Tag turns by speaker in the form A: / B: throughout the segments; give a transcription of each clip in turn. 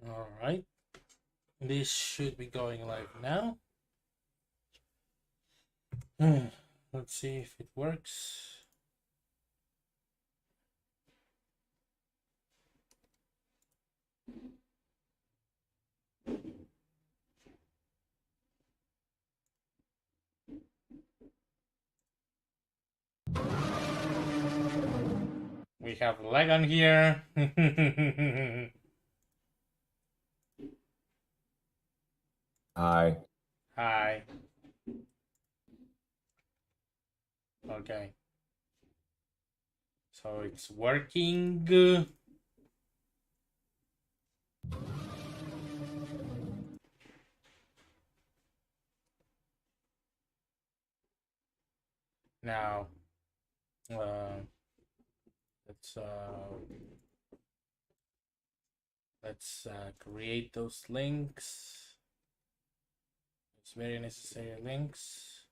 A: All right. This should be going live now. Let's see if it works. We have lag on here.
B: Hi.
A: Hi. Okay. So it's working. Now, let's create those links. It's very necessary links.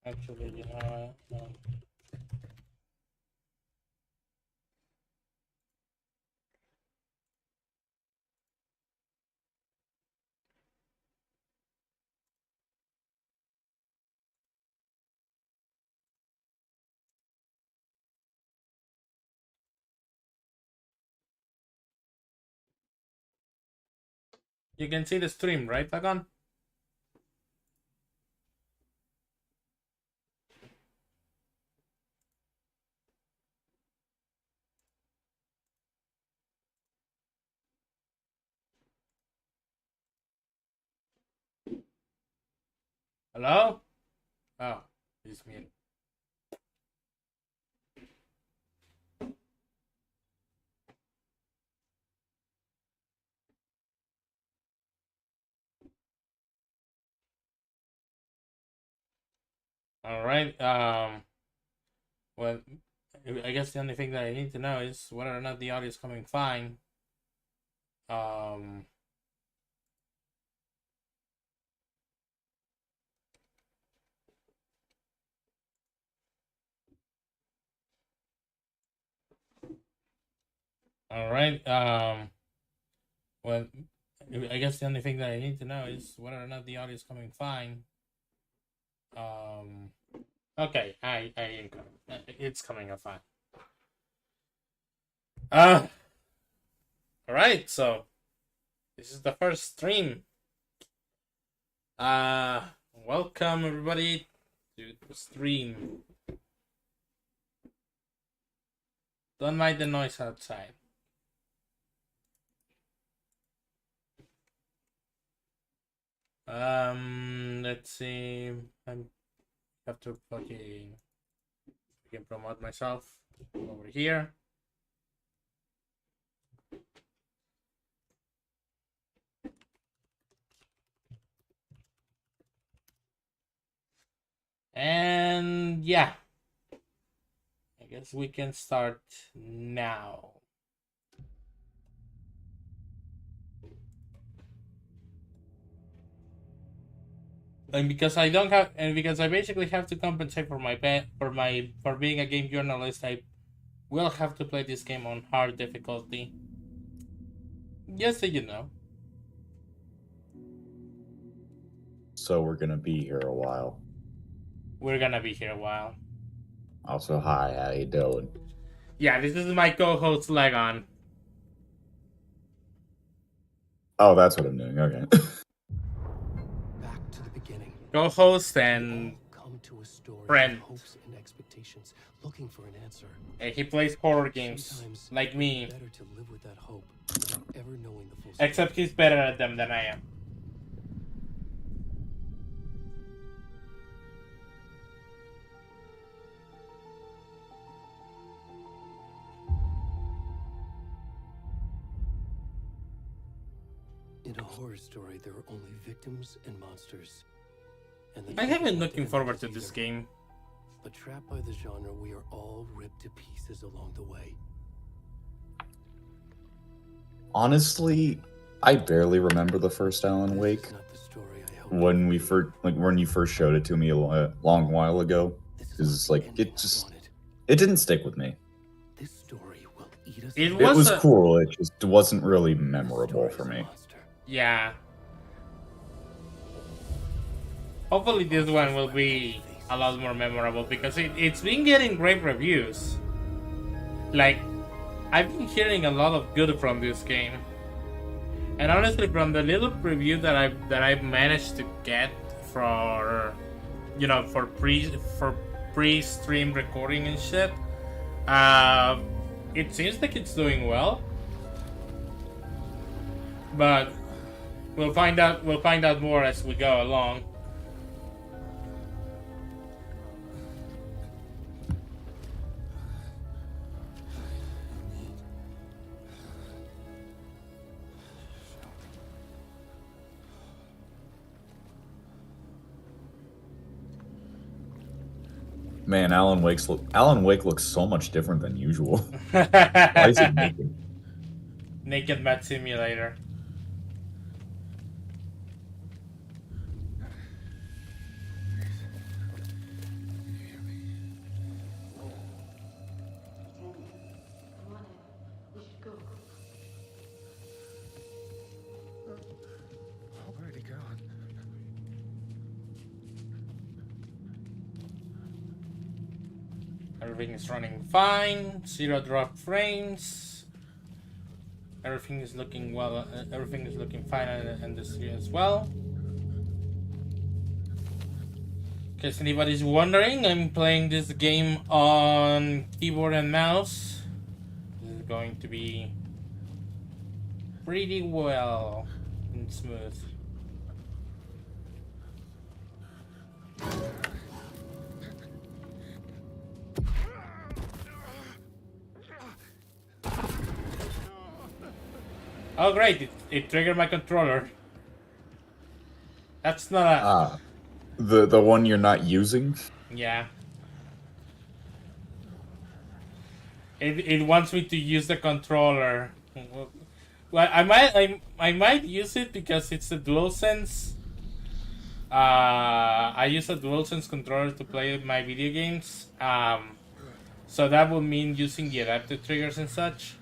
A: Actually, you know. You can see the stream, right, Lagan? Hello? Oh, he's muted. All right. Well, I guess the only thing that I need to know is whether or not the audio is coming fine. All right. Well, I guess the only thing that I need to know is whether or not the audio is coming fine. Okay, it's coming up fine. All right. So this is the first stream. Welcome everybody to the stream. Don't mind the noise outside. Let's see. I have to fucking promote myself over here. And yeah, I guess we can start now. And because I don't have, and because I basically have to compensate for for being a game journalist, I will have to play this game on hard difficulty. Just so you know.
B: So we're gonna be here a while.
A: We're gonna be here a while.
B: Also, hi, how you doing?
A: Yeah, this is my co-host Legon.
B: Oh, that's what I'm doing. Okay.
C: Back to the beginning.
A: Co-host and
C: come to a story
A: friend.
C: Hopes and expectations, looking for an answer.
A: And he plays horror games
C: Sometimes
A: like me.
C: Better to live with that hope without ever knowing the full
A: Except he's better at them than I am.
C: In a horror story, there are only victims and monsters. And
A: I have been looking forward to this game.
C: But trapped by the genre, we are all ripped to pieces along the way.
B: Honestly, I barely remember the first Alan Wake. When you first showed it to me a long while ago, it didn't stick with me.
C: This story will eat us?
A: It
B: It
A: was
B: was
A: a-
B: cool. It just wasn't really memorable for me.
A: Yeah. Hopefully this one will be a lot more memorable because it's been getting great reviews. Like, I've been hearing a lot of good from this game. And honestly, from the little preview that I've managed to get for, you know, for pre-stream recording and shit, it seems like it's doing well. But we'll find out. We'll find out more as we go along.
B: Man, Alan Wake looks so much different than usual. Why is he naked?
A: Naked Mat Simulator.
D: We should go.
C: Where'd he go?
A: Everything is running fine. 0 drop frames. Everything is looking well. Everything is looking fine on the stream as well. In case anybody's wondering, I'm playing this game on keyboard and mouse. This is going to be pretty well and smooth. Oh great, it triggered my controller. That's not a...
B: Ah, the one you're not using?
A: Yeah. It wants me to use the controller. Well, I might use it because it's a DualSense. I use a DualSense controller to play my video games. So that would mean using the adaptive triggers and such.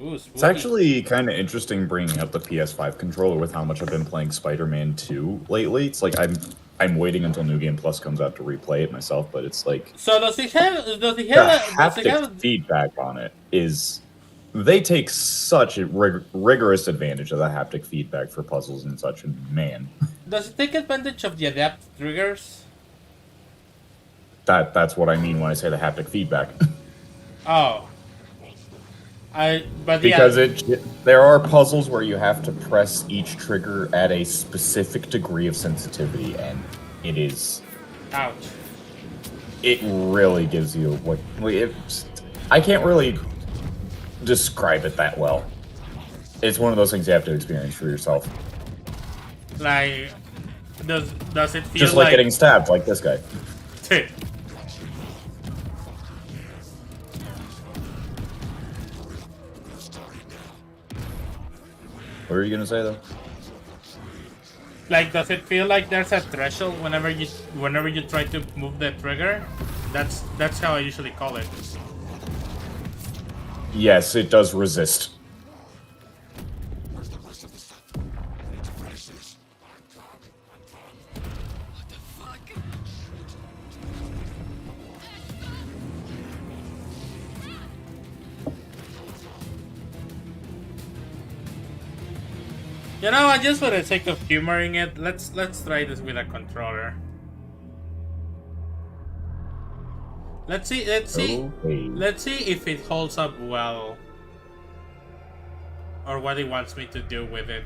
A: Ooh,
B: It's
A: spooky.
B: actually kind of interesting bringing up the PS5 controller with how much I've been playing Spider-Man 2 lately. It's like I'm waiting until New Game Plus comes out to replay it myself, but it's like
A: So does it have? Does it
B: the
A: have? Does it
B: haptic
A: have?
B: feedback on it is they take such a rigorous advantage of the haptic feedback for puzzles and such, and man,
A: Does it take advantage of the adaptive triggers?
B: that's what I mean when I say the haptic feedback.
A: Oh. But
B: Because
A: yeah.
B: there are puzzles where you have to press each trigger at a specific degree of sensitivity, and
A: Ouch.
B: it really gives you I can't really describe it that well. It's one of those things you have to experience for yourself.
A: Like, does it feel
B: Just like getting stabbed, like this guy. What are you gonna say though?
A: Like, does it feel like there's a threshold whenever you try to move the trigger? That's how I usually call it.
B: Yes, it does resist.
A: You know what? Just for the sake of humoring it, let's try this with a controller. Let's see if it holds up well, or what it wants me to do with it.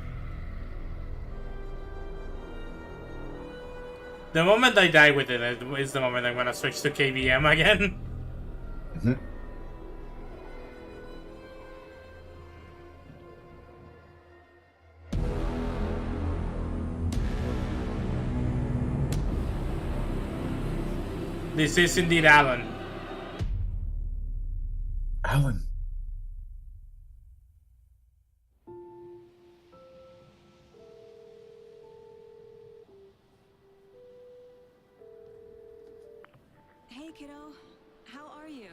A: The moment I die with it is the moment I'm gonna switch to KVM again.
B: Mm-hmm.
A: This is indeed Alan.
B: Alan.
D: Hey, kiddo. How are you?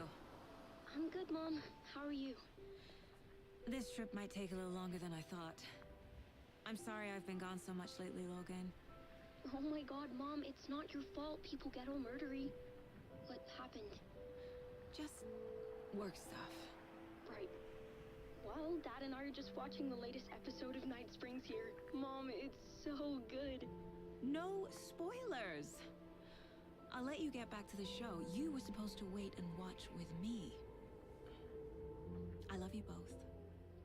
E: I'm good, Mom. How are you?
D: This trip might take a little longer than I thought. I'm sorry I've been gone so much lately, Logan.
E: Oh my god, Mom, it's not your fault people get all murdery. What happened?
D: Just work stuff.
E: Right. Well, Dad and I are just watching the latest episode of Night Springs here. Mom, it's so good.
D: No spoilers! I'll let you get back to the show. You were supposed to wait and watch with me. I love you both.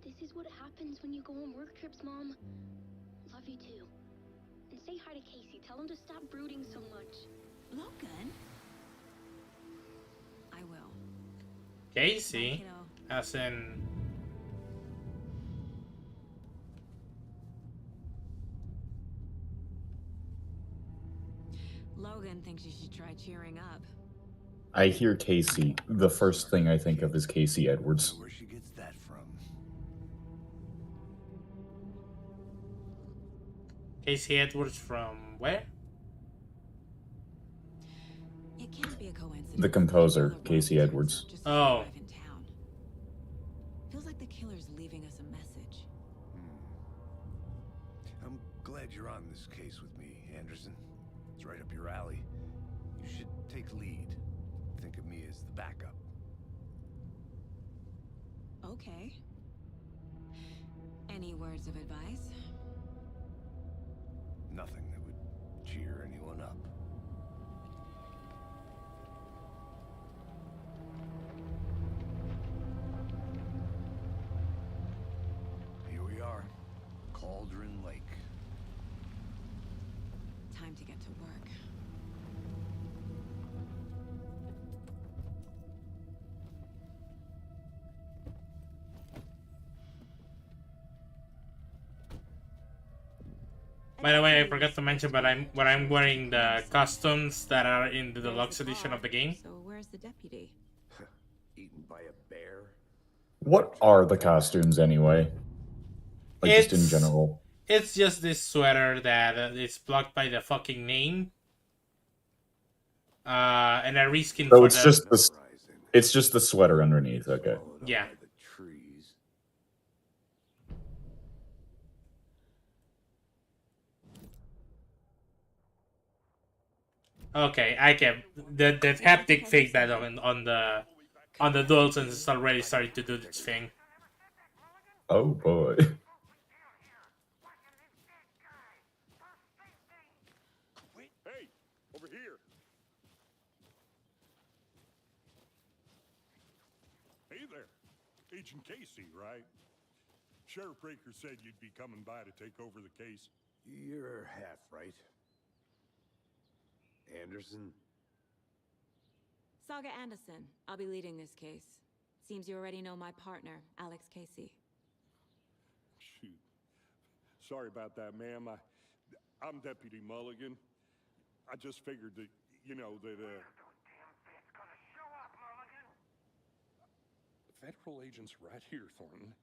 E: This is what happens when you go on work trips, Mom. Love you too. And say hi to Casey. Tell him to stop brooding so much.
D: Logan? I will.
A: Casey?
D: Bye, kiddo.
A: As in...
D: Logan thinks you should try cheering up.
B: I hear Casey. The first thing I think of is Casey Edwards.
F: Where she gets that from?
A: Casey Edwards from where?
D: It can't be a coincidence.
B: The composer,
D: All the
B: Casey
D: roads
B: Edwards.
D: just as we
A: Oh.
D: arrive in town. Feels like the killer's leaving us a message.
F: I'm glad you're on this case with me, Anderson. It's right up your alley. You should take lead. Think of me as the backup.
D: Okay. Any words of advice?
F: Nothing that would cheer anyone up. Here we are. Cauldron Lake.
D: Time to get to work.
A: By the way, I forgot to mention, but I'm wearing the costumes that are in the deluxe edition of the game.
D: So where's the deputy?
F: Eaten by a bear?
B: What are the costumes anyway? Like just in
A: It's-
B: general.
A: It's just this sweater that is blocked by the fucking name. And a reskin
B: So
A: for
B: it's
A: the...
B: just the
F: Horizon.
B: it's just the sweater underneath. Okay.
F: Swallowed up
A: Yeah.
F: by the trees.
A: Okay, I can. The haptic feedback on the DualSense is already starting to do this thing.
B: Oh boy.
G: Hey, over here. Hey there. Agent Casey, right? Sheriff Breaker said you'd be coming by to take over the case.
F: You're half right. Anderson?
D: Saga Anderson. I'll be leading this case. Seems you already know my partner, Alex Casey.
G: Shoot. Sorry about that, ma'am. I'm Deputy Mulligan. I just figured that, you know, that, The federal agent's right here, Thornton.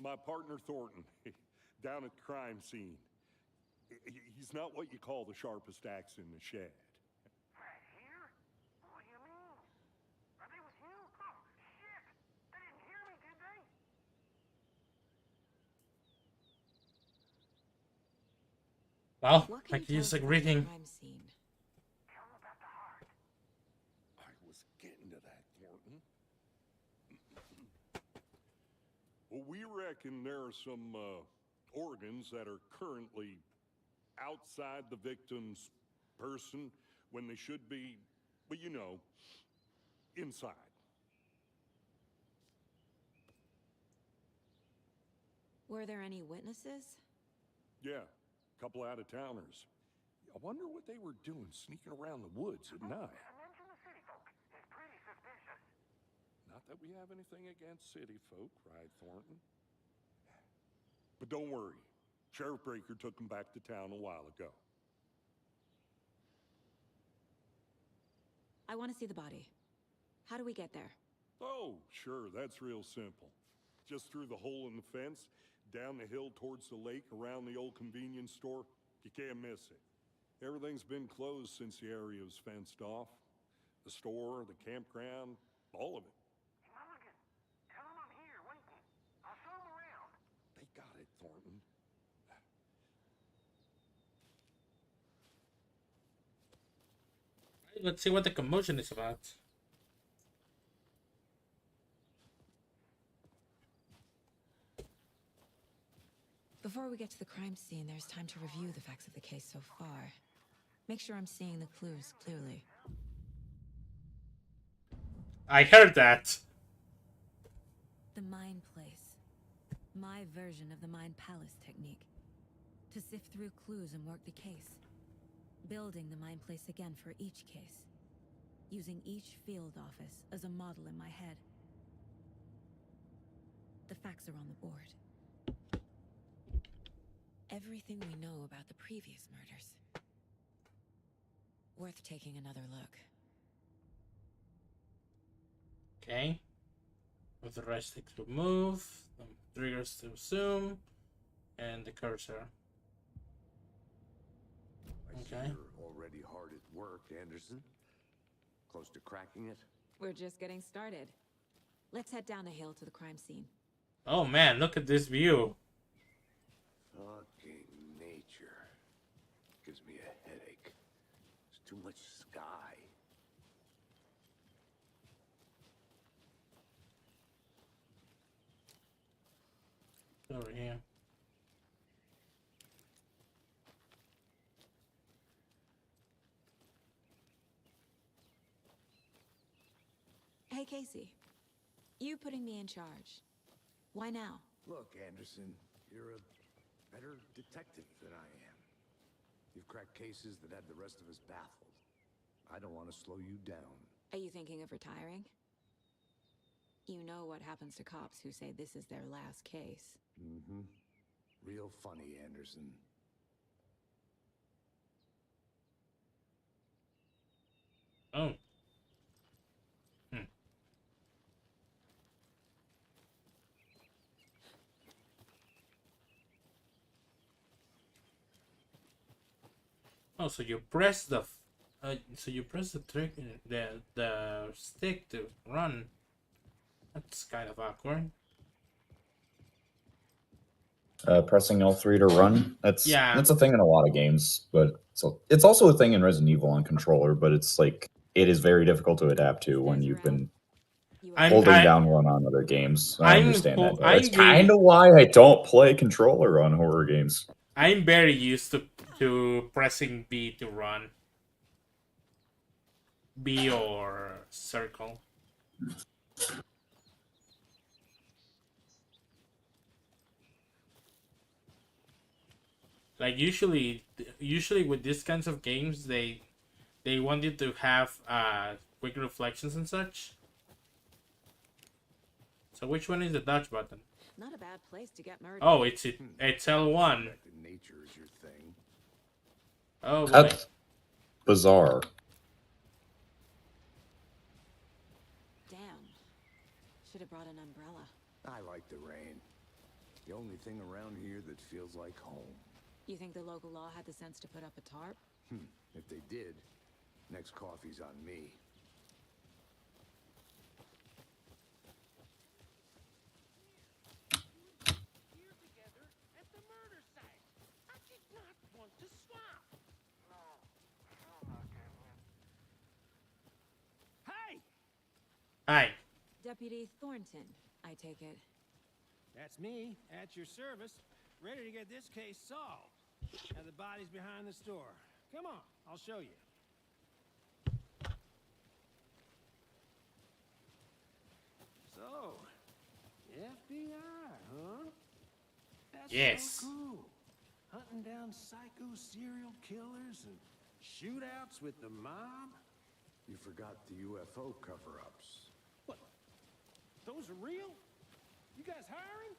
G: My partner, Thornton, down at the crime scene. He's not what you call the sharpest axe in the shed.
H: Right here? What do you mean? Are they with you? Oh, shit! They didn't hear me, did they?
A: Well,
D: What can
A: I
D: you
A: can
D: tell
A: use
D: us
A: a
D: about the
A: greeting.
D: crime scene?
H: Tell them about the heart.
G: I was getting to that, Thornton. Well, we reckon there are some organs that are currently outside the victim's person when they should be, well, you know, inside.
D: Were there any witnesses?
G: Yeah, a couple out-of-towners. I wonder what they were doing sneaking around the woods at night.
H: I mentioned the city folk. It's pretty suspicious.
G: Not that we have anything against city folk, right, Thornton? But don't worry. Sheriff Breaker took them back to town a while ago.
D: I want to see the body. How do we get there?
G: Oh, sure, that's real simple. Just through the hole in the fence, down the hill towards the lake, around the old convenience store. You can't miss it. Everything's been closed since the area was fenced off. The store, the campground, all of it.
H: Mulligan, tell him I'm here waiting. I'll show him around.
G: They got it, Thornton.
A: Let's see what the commotion is about.
D: Before we get to the crime scene, there's time to review the facts of the case so far. Make sure I'm seeing the clues clearly.
A: I heard that.
D: The Mind Place. My version of the Mind Palace technique. To sift through clues and work the case. Building the Mind Place again for each case. Using each field office as a model in my head. The facts are on the board. Everything we know about the previous murders. Worth taking another look.
A: Okay. With the right stick to move, the triggers to zoom, and the cursor.
F: I see
A: Okay.
F: you're already hard at work, Anderson. Close to cracking it?
D: We're just getting started. Let's head down a hill to the crime scene.
A: Oh man, look at this view.
F: Fucking nature. Gives me a headache. There's too much sky.
A: Over here.
D: Hey, Casey. You putting me in charge. Why now?
F: Look, Anderson, you're a better detective than I am. You've cracked cases that had the rest of us baffled. I don't want to slow you down.
D: Are you thinking of retiring? You know what happens to cops who say this is their last case.
F: Mm-hmm. Real funny, Anderson.
A: Oh. Oh, so you press the trigger, the stick to run. That's kind of awkward.
B: Pressing L3 to run. That's
A: Yeah.
B: a thing in a lot of games, but it's also a thing in Resident Evil on controller. But it's like it is very difficult to adapt to when you've been holding down one on other games. I understand that. That's kind of why I don't play controller on horror games.
A: I'm very used to pressing B to run. B or circle. Like usually with these kinds of games, they want you to have quick reflections and such. So which one is the dodge button?
D: Not a bad place to get murdered.
A: Oh, it's L1.
F: Nature is your thing.
A: Oh, boy.
B: That's bizarre.
D: Damn. Should have brought an umbrella.
F: I like the rain. The only thing around here that feels like home.
D: You think the local law had the sense to put up a tarp?
F: If they did, next coffee's on me.
H: Here together at the murder site. I did not want to swap. No, I'm not getting it. Hey!
A: Hi.
D: Deputy Thornton, I take it.
I: That's me, at your service, ready to get this case solved. Now the body's behind the store. Come on, I'll show you. So, FBI, huh? That's
A: Yes.
I: so cool. Hunting down psycho serial killers and shootouts with the mob.
F: You forgot the UFO cover-ups.
I: What? Those are real? You guys hiring?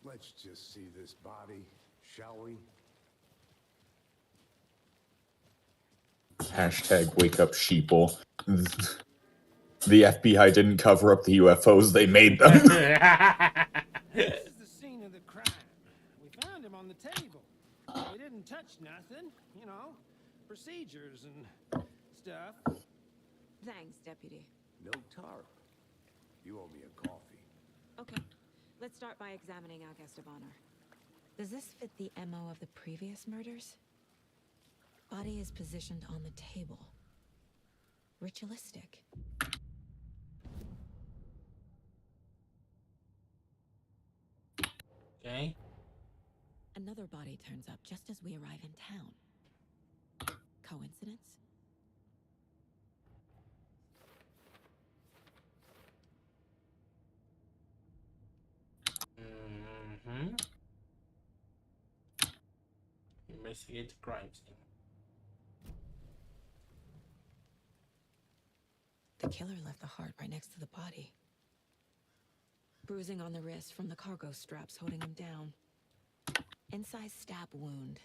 F: Let's just see this body, shall we?
B: Hashtag wake up sheeple. The FBI didn't cover up the UFOs, they made them.
I: This is the scene of the crime. We found him on the table. We didn't touch nothing, you know. procedures and stuff.
D: Thanks, Deputy.
F: No tarp. You owe me a coffee.
D: Okay, let's start by examining our guest of honor. Does this fit the MO of the previous murders? Body is positioned on the table. Ritualistic.
A: Okay.
D: Another body turns up just as we arrive in town. Coincidence?
A: Mm-hmm. Investigate the crime scene.
D: The killer left the heart right next to the body. Bruising on the wrist from the cargo straps holding him down. Inside stab wound.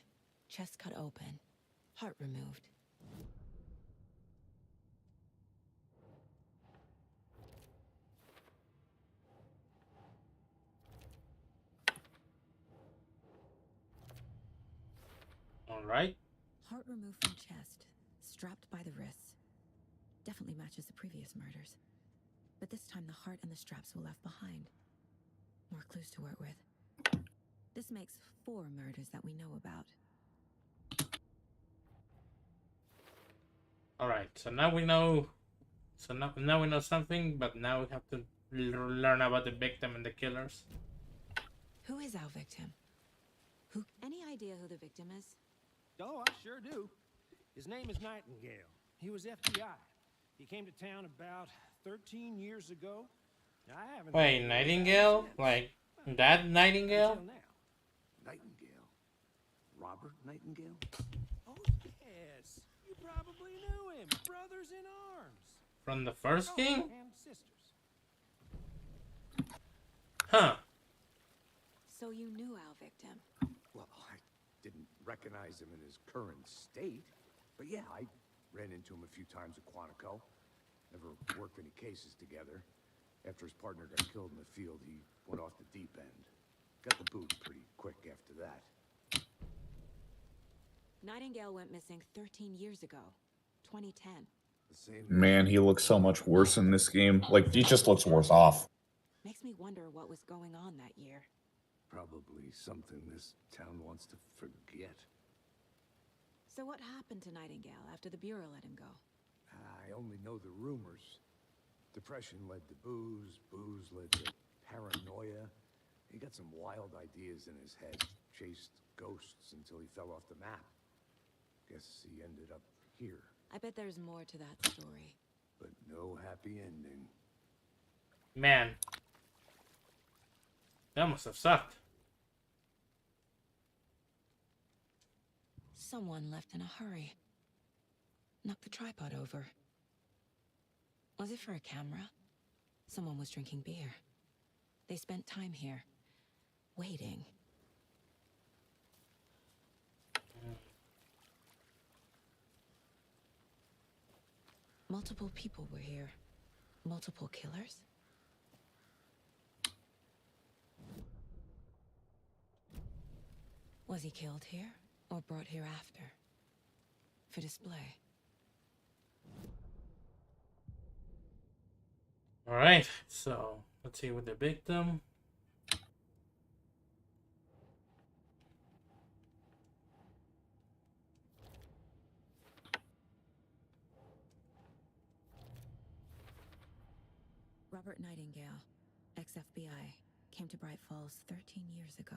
D: Chest cut open. Heart removed.
A: All right.
D: Heart removed from chest. Strapped by the wrists. Definitely matches the previous murders. But this time the heart and the straps were left behind. More clues to work with. This makes 4 murders that we know about.
A: All right. So now we know. So now we know something, but now we have to learn about the victim and the killers.
D: Who is our victim? Who? Any idea who the victim is?
I: Oh, I sure do. His name is Nightingale. He was FBI. He came to town about 13 years ago. I haven't.
A: Wait, Nightingale? Like that Nightingale?
I: Until now.
F: Nightingale? Robert Nightingale?
I: Oh, yes. You probably knew him. Brothers in arms.
A: From the first game?
I: And sisters.
A: Huh.
D: So you knew our victim.
F: Well, I didn't recognize him in his current state. But yeah, I ran into him a few times at Quantico. Never worked any cases together. After his partner got killed in the field, he went off the deep end. Got the boot pretty quick after that.
D: Nightingale went missing 13 years ago. 2010.
F: The same
B: Man, he looks so much worse in this game. Like, he just looks worse off.
D: Makes me wonder what was going on that year.
F: Probably something this town wants to forget.
D: So what happened to Nightingale after the Bureau let him go?
F: I only know the rumors. Depression led to booze, booze led to paranoia. He got some wild ideas in his head, chased ghosts until he fell off the map. Guess he ended up here,
D: I bet there's more to that story.
F: but no happy ending.
A: Man. That must have sucked.
D: Someone left in a hurry. Knocked the tripod over. Was it for a camera? Someone was drinking beer. They spent time here, waiting. Multiple people were here. Multiple killers? Was he killed here or brought here after? For display?
A: Alright, so let's see with the victim.
D: Robert Nightingale, ex-FBI, came to Bright Falls 13 years ago.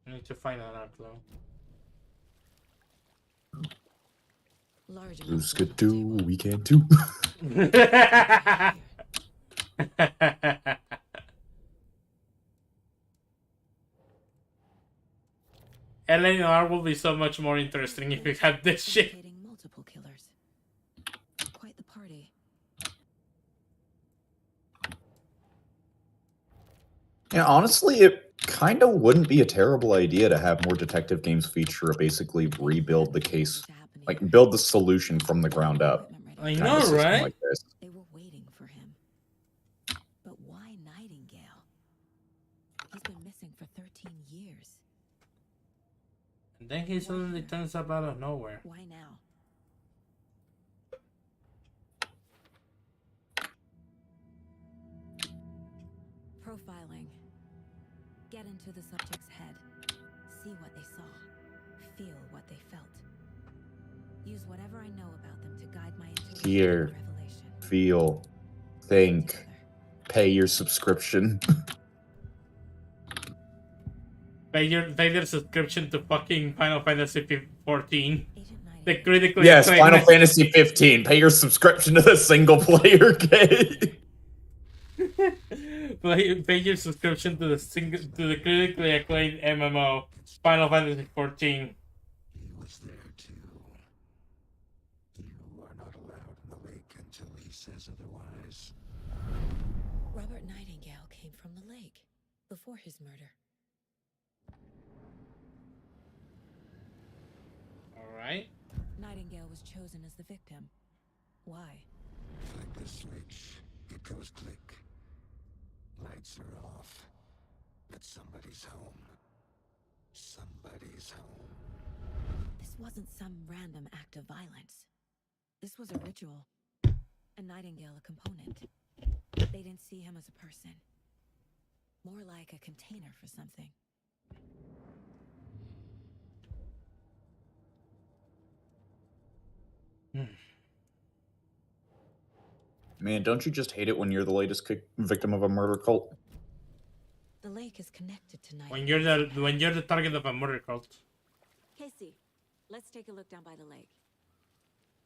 A: I need to find another clue.
D: Large
B: Who's could do, we can do.
A: LNR will be so much more interesting if we had this shit.
D: Implicating multiple killers. Quite the party.
B: Yeah, honestly, it kind of wouldn't be a terrible idea to have more detective games feature basically rebuild the case, like build the solution from the ground up.
A: I
B: kind of
A: know,
B: system
A: right?
B: like this.
D: They were waiting for him. But why?
A: And then he suddenly turns up out of nowhere.
D: Why now? Profiling. Get into the subject's head. See what they saw. Feel what they felt. Use whatever I know about them to guide my intuition
B: Hear,
D: and revelation.
B: feel, think, pay your subscription.
A: Pay your subscription to fucking Final Fantasy 14.
D: Agent Nightingale.
A: The critically
B: Yes,
A: acclaimed-
B: Final Fantasy 15. Pay your subscription to the single player game.
A: Pay your subscription to the critically acclaimed MMO Final Fantasy 14.
C: He was there too. You are not allowed in the lake until he says otherwise.
D: Robert Nightingale came from the lake before his murder.
A: Alright.
D: Nightingale was chosen as the victim. Why?
C: Flick the switch. It goes click. Lights are off. But somebody's home. Somebody's home.
D: This wasn't some random act of violence. This was a ritual. A Nightingale a component. They didn't see him as a person. More like a container for something.
B: Man, don't you just hate it when you're the latest victim of a murder cult?
D: The lake is connected to Nightingale.
A: When you're the target of a murder cult.
D: Casey, let's take a look down by the lake.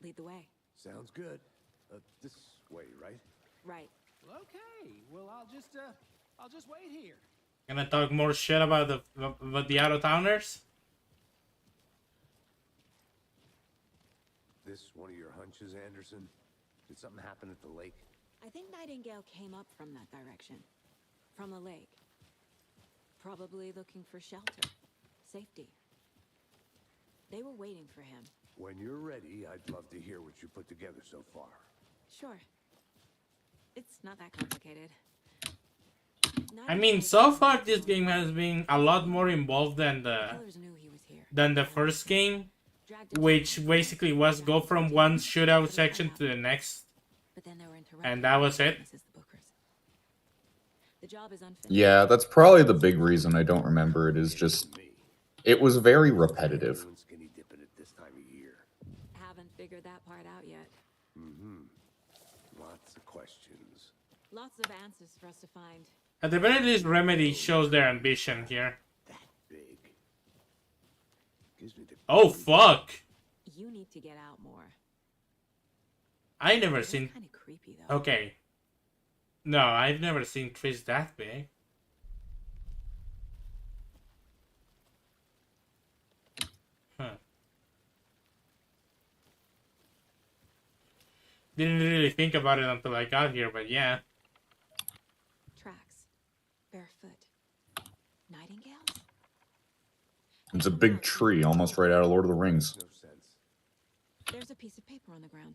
D: Lead the way.
F: Sounds good. This way, right?
D: Right.
I: Well, okay. Well, I'll just wait here.
A: Gonna talk more shit about the out-of-towners?
F: This one of your hunches, Anderson? Did something happen at the lake?
D: I think Nightingale came up from that direction. From the lake. Probably looking for shelter. Safety. They were waiting for him.
F: When you're ready, I'd love to hear what you put together so far.
D: Sure. It's not that complicated.
A: I mean, so far this game has been a lot more involved than
D: Killers knew he was here.
A: the first game, which basically was go from one shootout section to the next,
D: But then they were interrupted.
A: and that was it.
D: Says the bookers. The job is unfinished.
B: Yeah, that's probably the big reason I don't remember it, is just... It was very repetitive.
F: Everyone's skinny dipping at this time of year.
D: Haven't figured that part out yet.
F: Mm-hmm. Lots of questions.
D: Lots of answers for us to find.
A: At the very least, Remedy shows their ambition here.
F: That big. Gives me the
A: Oh fuck!
D: You need to get out more.
A: I never
D: It's
A: seen.
D: kind of creepy though.
A: Okay. No, I've never seen trees that big. Huh. Didn't really think about it until I got here, but yeah.
D: Tracks. Barefoot. Nightingales?
B: It's a big tree, almost right out of Lord of the Rings.
F: no sense.
D: There's a piece of paper on the ground.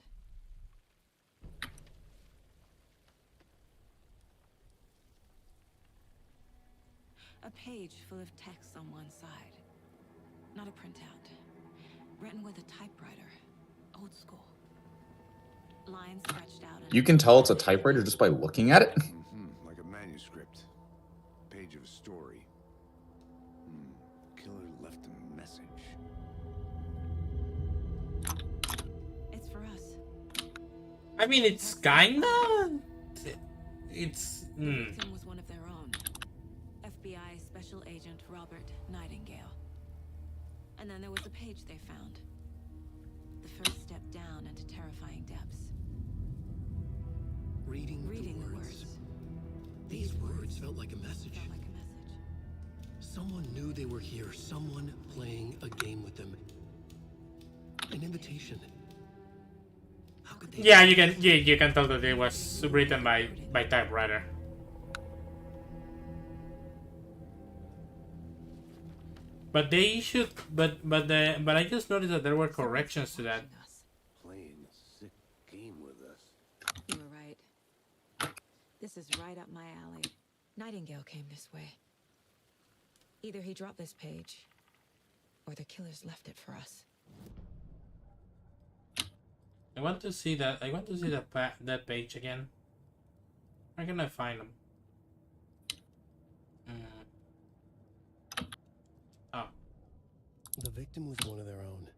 D: A page full of text on one side. Not a printout. Written with a typewriter. Old school. Lines stretched out.
B: You can tell it's a typewriter just by looking at it.
F: Mm-hmm. Like a manuscript. Page of a story. Killer left a message.
D: It's for us.
A: I mean, it's kinda. It's.
D: The victim was one of their own. FBI Special Agent Robert Nightingale. And then there was a page they found. The first step down into terrifying depths.
C: Reading
D: the words.
C: These words felt like a message.
D: Felt like a message.
C: Someone knew they were here. Someone playing a game with them. An invitation. How could they?
A: Yeah, you can tell that it was written by typewriter. But they should. But I just noticed that there were corrections to that.
D: Watching us.
F: Playing a sick game with us.
D: You were right. This is right up my alley. Nightingale came this way. Either he dropped this page, or the killers left it for us.
A: I want to see that. I want to see that page again. Where can I find them? Oh.
C: The victim was one of their own.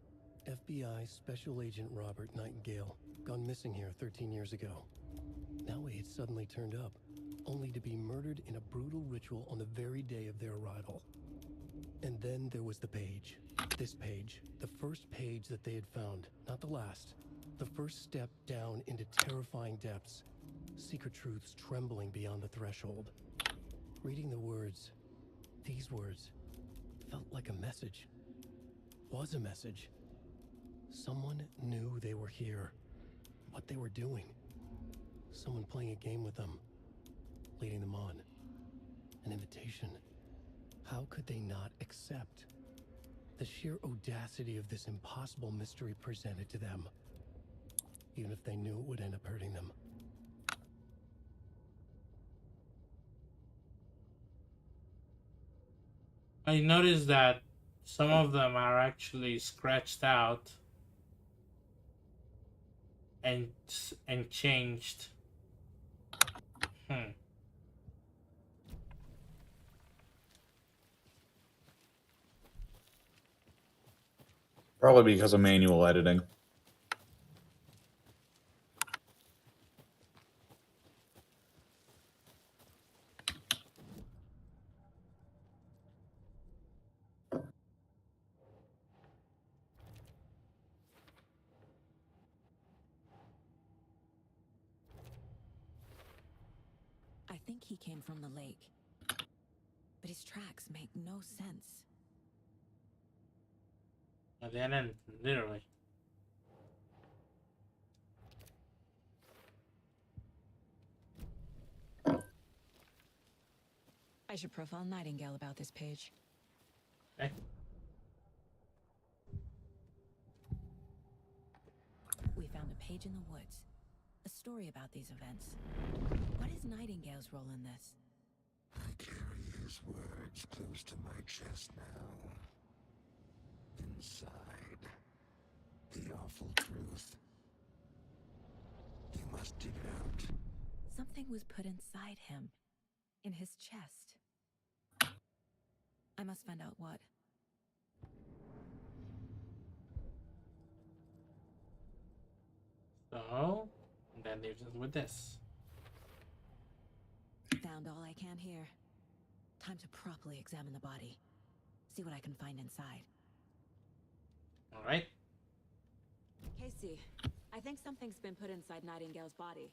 C: FBI Special Agent Robert Nightingale, gone missing here 13 years ago. Now he had suddenly turned up, only to be murdered in a brutal ritual on the very day of their arrival. And then there was the page. This page, the first page that they had found, not the last. The first step down into terrifying depths. Secret truths trembling beyond the threshold. Reading the words, these words, felt like a message. Was a message. Someone knew they were here. What they were doing. Someone playing a game with them. Leading them on. An invitation. How could they not accept? The sheer audacity of this impossible mystery presented to them. Even if they knew it would end up hurting them.
A: I noticed that some of them are actually scratched out and changed.
B: Probably because of manual editing.
D: I think he came from the lake. But his tracks make no sense.
A: At the end, literally.
D: I should profile Nightingale about this page.
A: Okay.
D: We found a page in the woods. A story about these events. What is Nightingale's role in this?
J: I carry his words close to my chest now. Inside, the awful truth. You must dig it out.
D: Something was put inside him. In his chest. I must find out what.
A: So, that leaves us with this.
D: Found all I can here. Time to properly examine the body. See what I can find inside.
A: Alright.
D: Casey, I think something's been put inside Nightingale's body.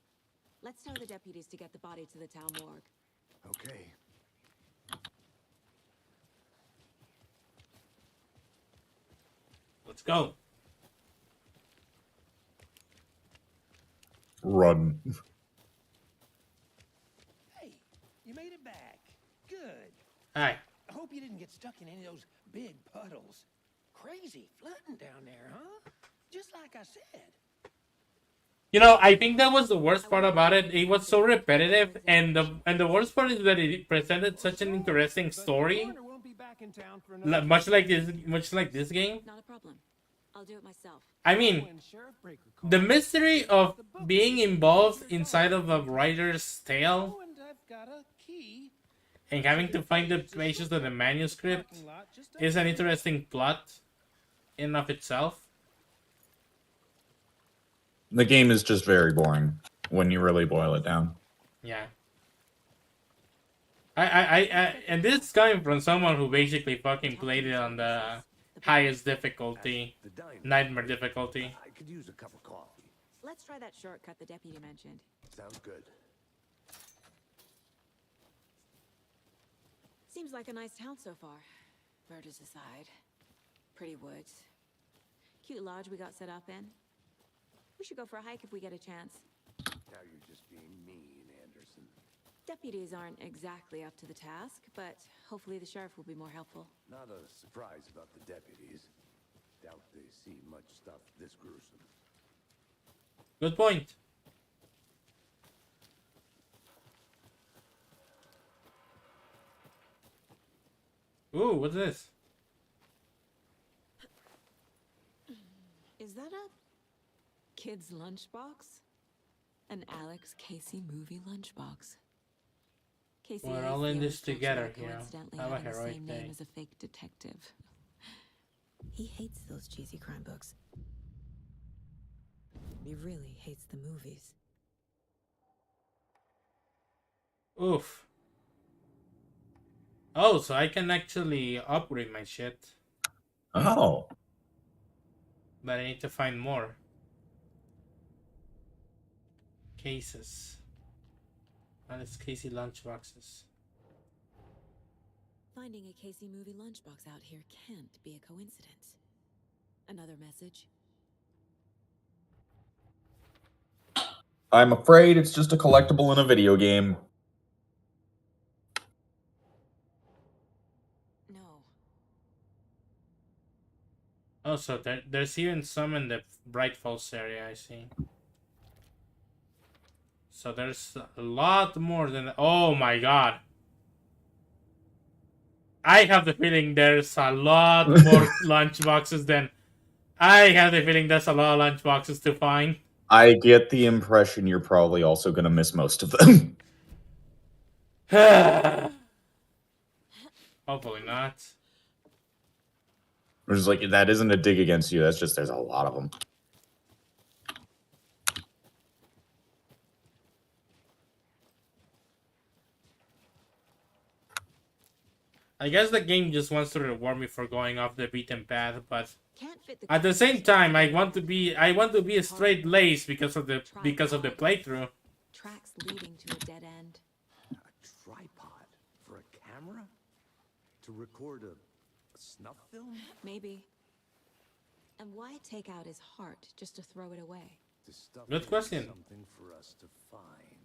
D: Let's tell the deputies to get the body to the town morgue.
F: Okay.
A: Let's go.
B: Run.
I: Hey, you made it back. Good.
A: Hi.
I: I hope you didn't get stuck in any of those big puddles. Crazy flooding down there, huh? Just like I said.
A: You know, I think that was the worst part about it. It was so repetitive, and the worst part is that it presented such an interesting story, much like this game.
D: Not a problem. I'll do it myself.
A: I mean, the mystery of being involved inside of a writer's tale and having to find the pages of the manuscript is an interesting plot in and of itself.
B: The game is just very boring when you really boil it down.
A: Yeah. I and this is coming from someone who basically fucking played it on the highest difficulty, nightmare difficulty.
F: I could use a cup of coffee.
D: Let's try that shortcut the deputy mentioned.
F: Sounds good.
D: Seems like a nice town so far. Murders aside. Pretty woods. Cute lodge we got set up in. We should go for a hike if we get a chance.
F: Now you're just being mean, Anderson.
D: Deputies aren't exactly up to the task, but hopefully the sheriff will be more helpful.
F: Not a surprise about the deputies. Doubt they see much stuff this gruesome.
A: Good point. Ooh, what's this?
D: Is that a kid's lunchbox? An Alex Casey movie lunchbox. Casey
A: We're all in this together here. Have a heroic day.
D: As a fake detective. He hates those cheesy crime books. He really hates the movies.
A: Oof. Oh, so I can actually upgrade my shit.
B: Oh.
A: But I need to find more. Cases. Alex Casey lunchboxes.
D: Finding a Casey movie lunchbox out here can't be a coincidence. Another message?
B: I'm afraid it's just a collectible in a video game.
D: No.
A: Oh, so there's even some in the Bright Falls area, I see. So there's a lot more than... Oh my god. I have the feeling there's a lot more lunchboxes than... I have the feeling there's a lot of lunchboxes to find.
B: I get the impression you're probably also going to miss most of them.
A: Hopefully not.
B: Which is like, that isn't a dig against you, that's just there's a lot of them.
A: I guess the game just wants to reward me for going off the beaten path, but at the same time, I want to be a straight lace because of the playthrough.
D: Tracks leading to a dead end.
F: A tripod for a camera? To record a snuff film?
D: Maybe. And why take out his heart just to throw it away?
A: Good question.
F: Something for us to find.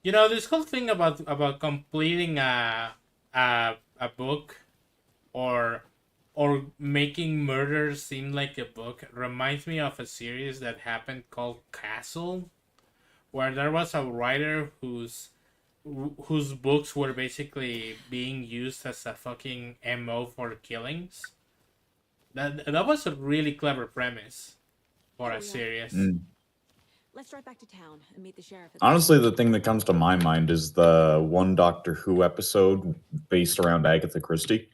A: You know, this whole thing about completing a book or making murder seem like a book reminds me of a series that happened called Castle, where there was a writer whose books were basically being used as a fucking MO for killings. That was a really clever premise for a series.
B: Mm.
D: Let's drive back to town and meet the sheriff.
B: Honestly, the thing that comes to my mind is the one Doctor Who episode based around Agatha Christie.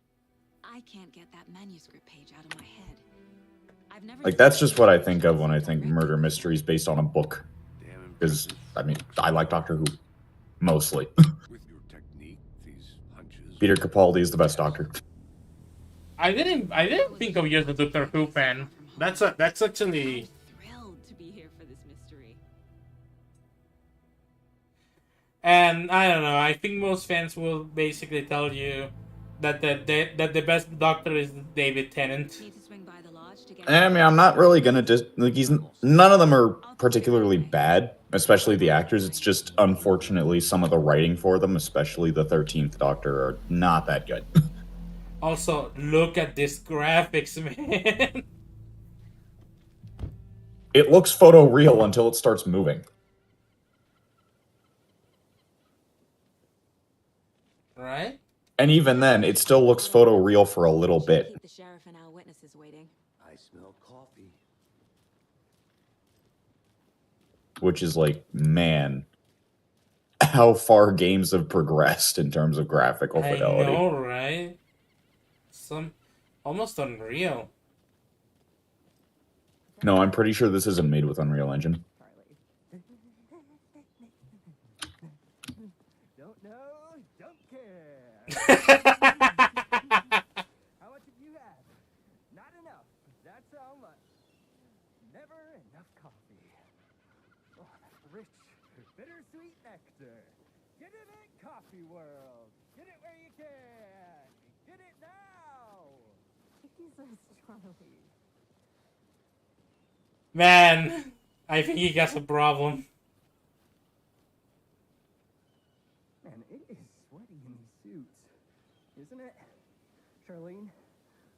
D: I can't get that manuscript page out of my head. I've never
B: Like, that's just what I think of when I think murder mysteries based on a book. Because, I mean, I like Doctor Who. Mostly.
F: With your technique, these hunches...
B: Peter Capaldi is the best Doctor.
A: I didn't think of you as a Doctor Who fan. That's actually... And I don't know. I think most fans will basically tell you that the best Doctor is David Tennant.
B: I mean, I'm not really gonna none of them are particularly bad, especially the actors. It's just unfortunately some of the writing for them, especially the 13th Doctor, are not that good.
A: Also, look at this graphics, man.
B: It looks photoreal until it starts moving.
A: Right?
B: And even then, it still looks photoreal for a little bit.
D: The sheriff and our witnesses waiting.
F: I smell coffee.
B: Which is like, man, how far games have progressed in terms of graphical fidelity.
A: I know, right? Some almost Unreal.
B: No, I'm pretty sure this isn't made with Unreal Engine.
I: Don't know, don't care. How much have you had? Not enough. That's how much. Never enough coffee. Oh, that rich, bittersweet nectar. Get it at Coffee World. Get it where you can. Get it now.
D: Jesus, Charlie.
A: Man, I think he has a problem.
I: Man, it is sweaty in these suits, isn't it? Charlene,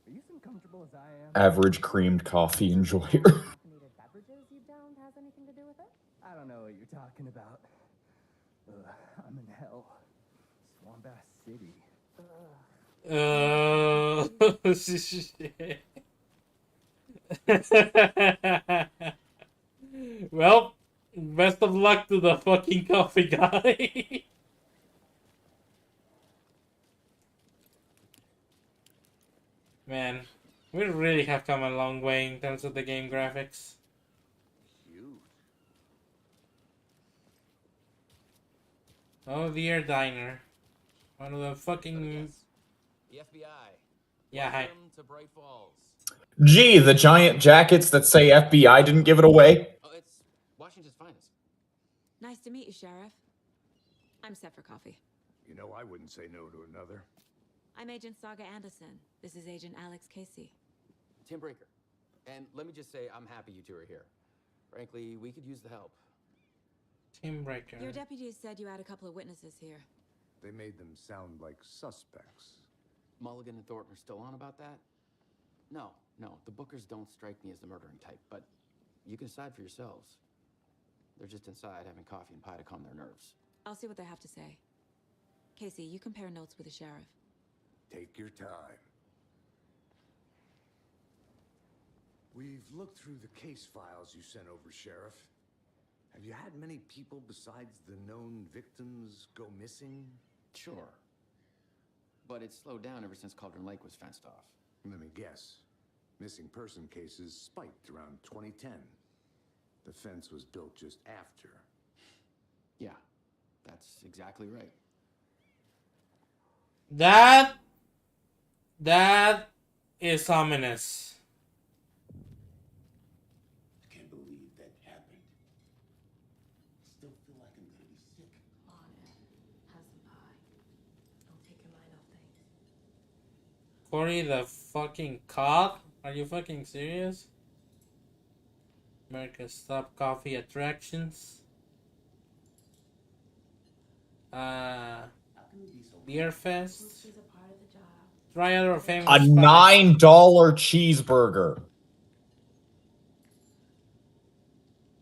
I: are you as comfortable as I am?
B: Average creamed coffee enjoyer.
K: Beverages you don't has anything to do with with it?
I: I don't know what you're talking about. I'm in hell. Swamp Ass City.
A: Well, best of luck to the fucking coffee guy. Man, we really have come a long way in terms of the game graphics.
F: Cute.
A: Oh, dear diner. One of the fucking...
L: The FBI.
A: Yeah, hi.
L: Welcome to Bright Falls.
B: Gee, the giant jackets that say FBI didn't give it away.
L: Oh, it's Washington's finest.
D: Nice to meet you, Sheriff. I'm set for coffee.
F: You know, I wouldn't say no to another.
D: I'm Agent Saga Anderson. This is Agent Alex Casey.
L: Tim Breaker. And let me just say, I'm happy you two are here. Frankly, we could use the help.
A: Tim Breaker.
D: Your deputies said you had a couple of witnesses here.
F: They made them sound like suspects.
L: Mulligan and Thornton are still on about that? No, the Bookers don't strike me as the murdering type, but you can decide for yourselves. They're just inside having coffee and pie to calm their nerves.
D: I'll see what they have to say. Casey, you compare notes with the sheriff.
F: Take your time. We've looked through the case files you sent over, Sheriff. Have you had many people besides the known victims go missing?
L: Sure. But it's slowed down ever since Cauldron Lake was fenced off.
F: Let me guess. Missing person cases spiked around 2010. The fence was built just after.
L: Yeah, that's exactly right.
A: That is ominous.
J: I can't believe that happened. I still feel like I'm gonna be sick.
K: Come on, Ed. Have some pie. Don't take your mind off things.
A: Corey the fucking cop? Are you fucking serious? America's top coffee attractions. Beer Fest. Try other famous
B: A $9 cheeseburger.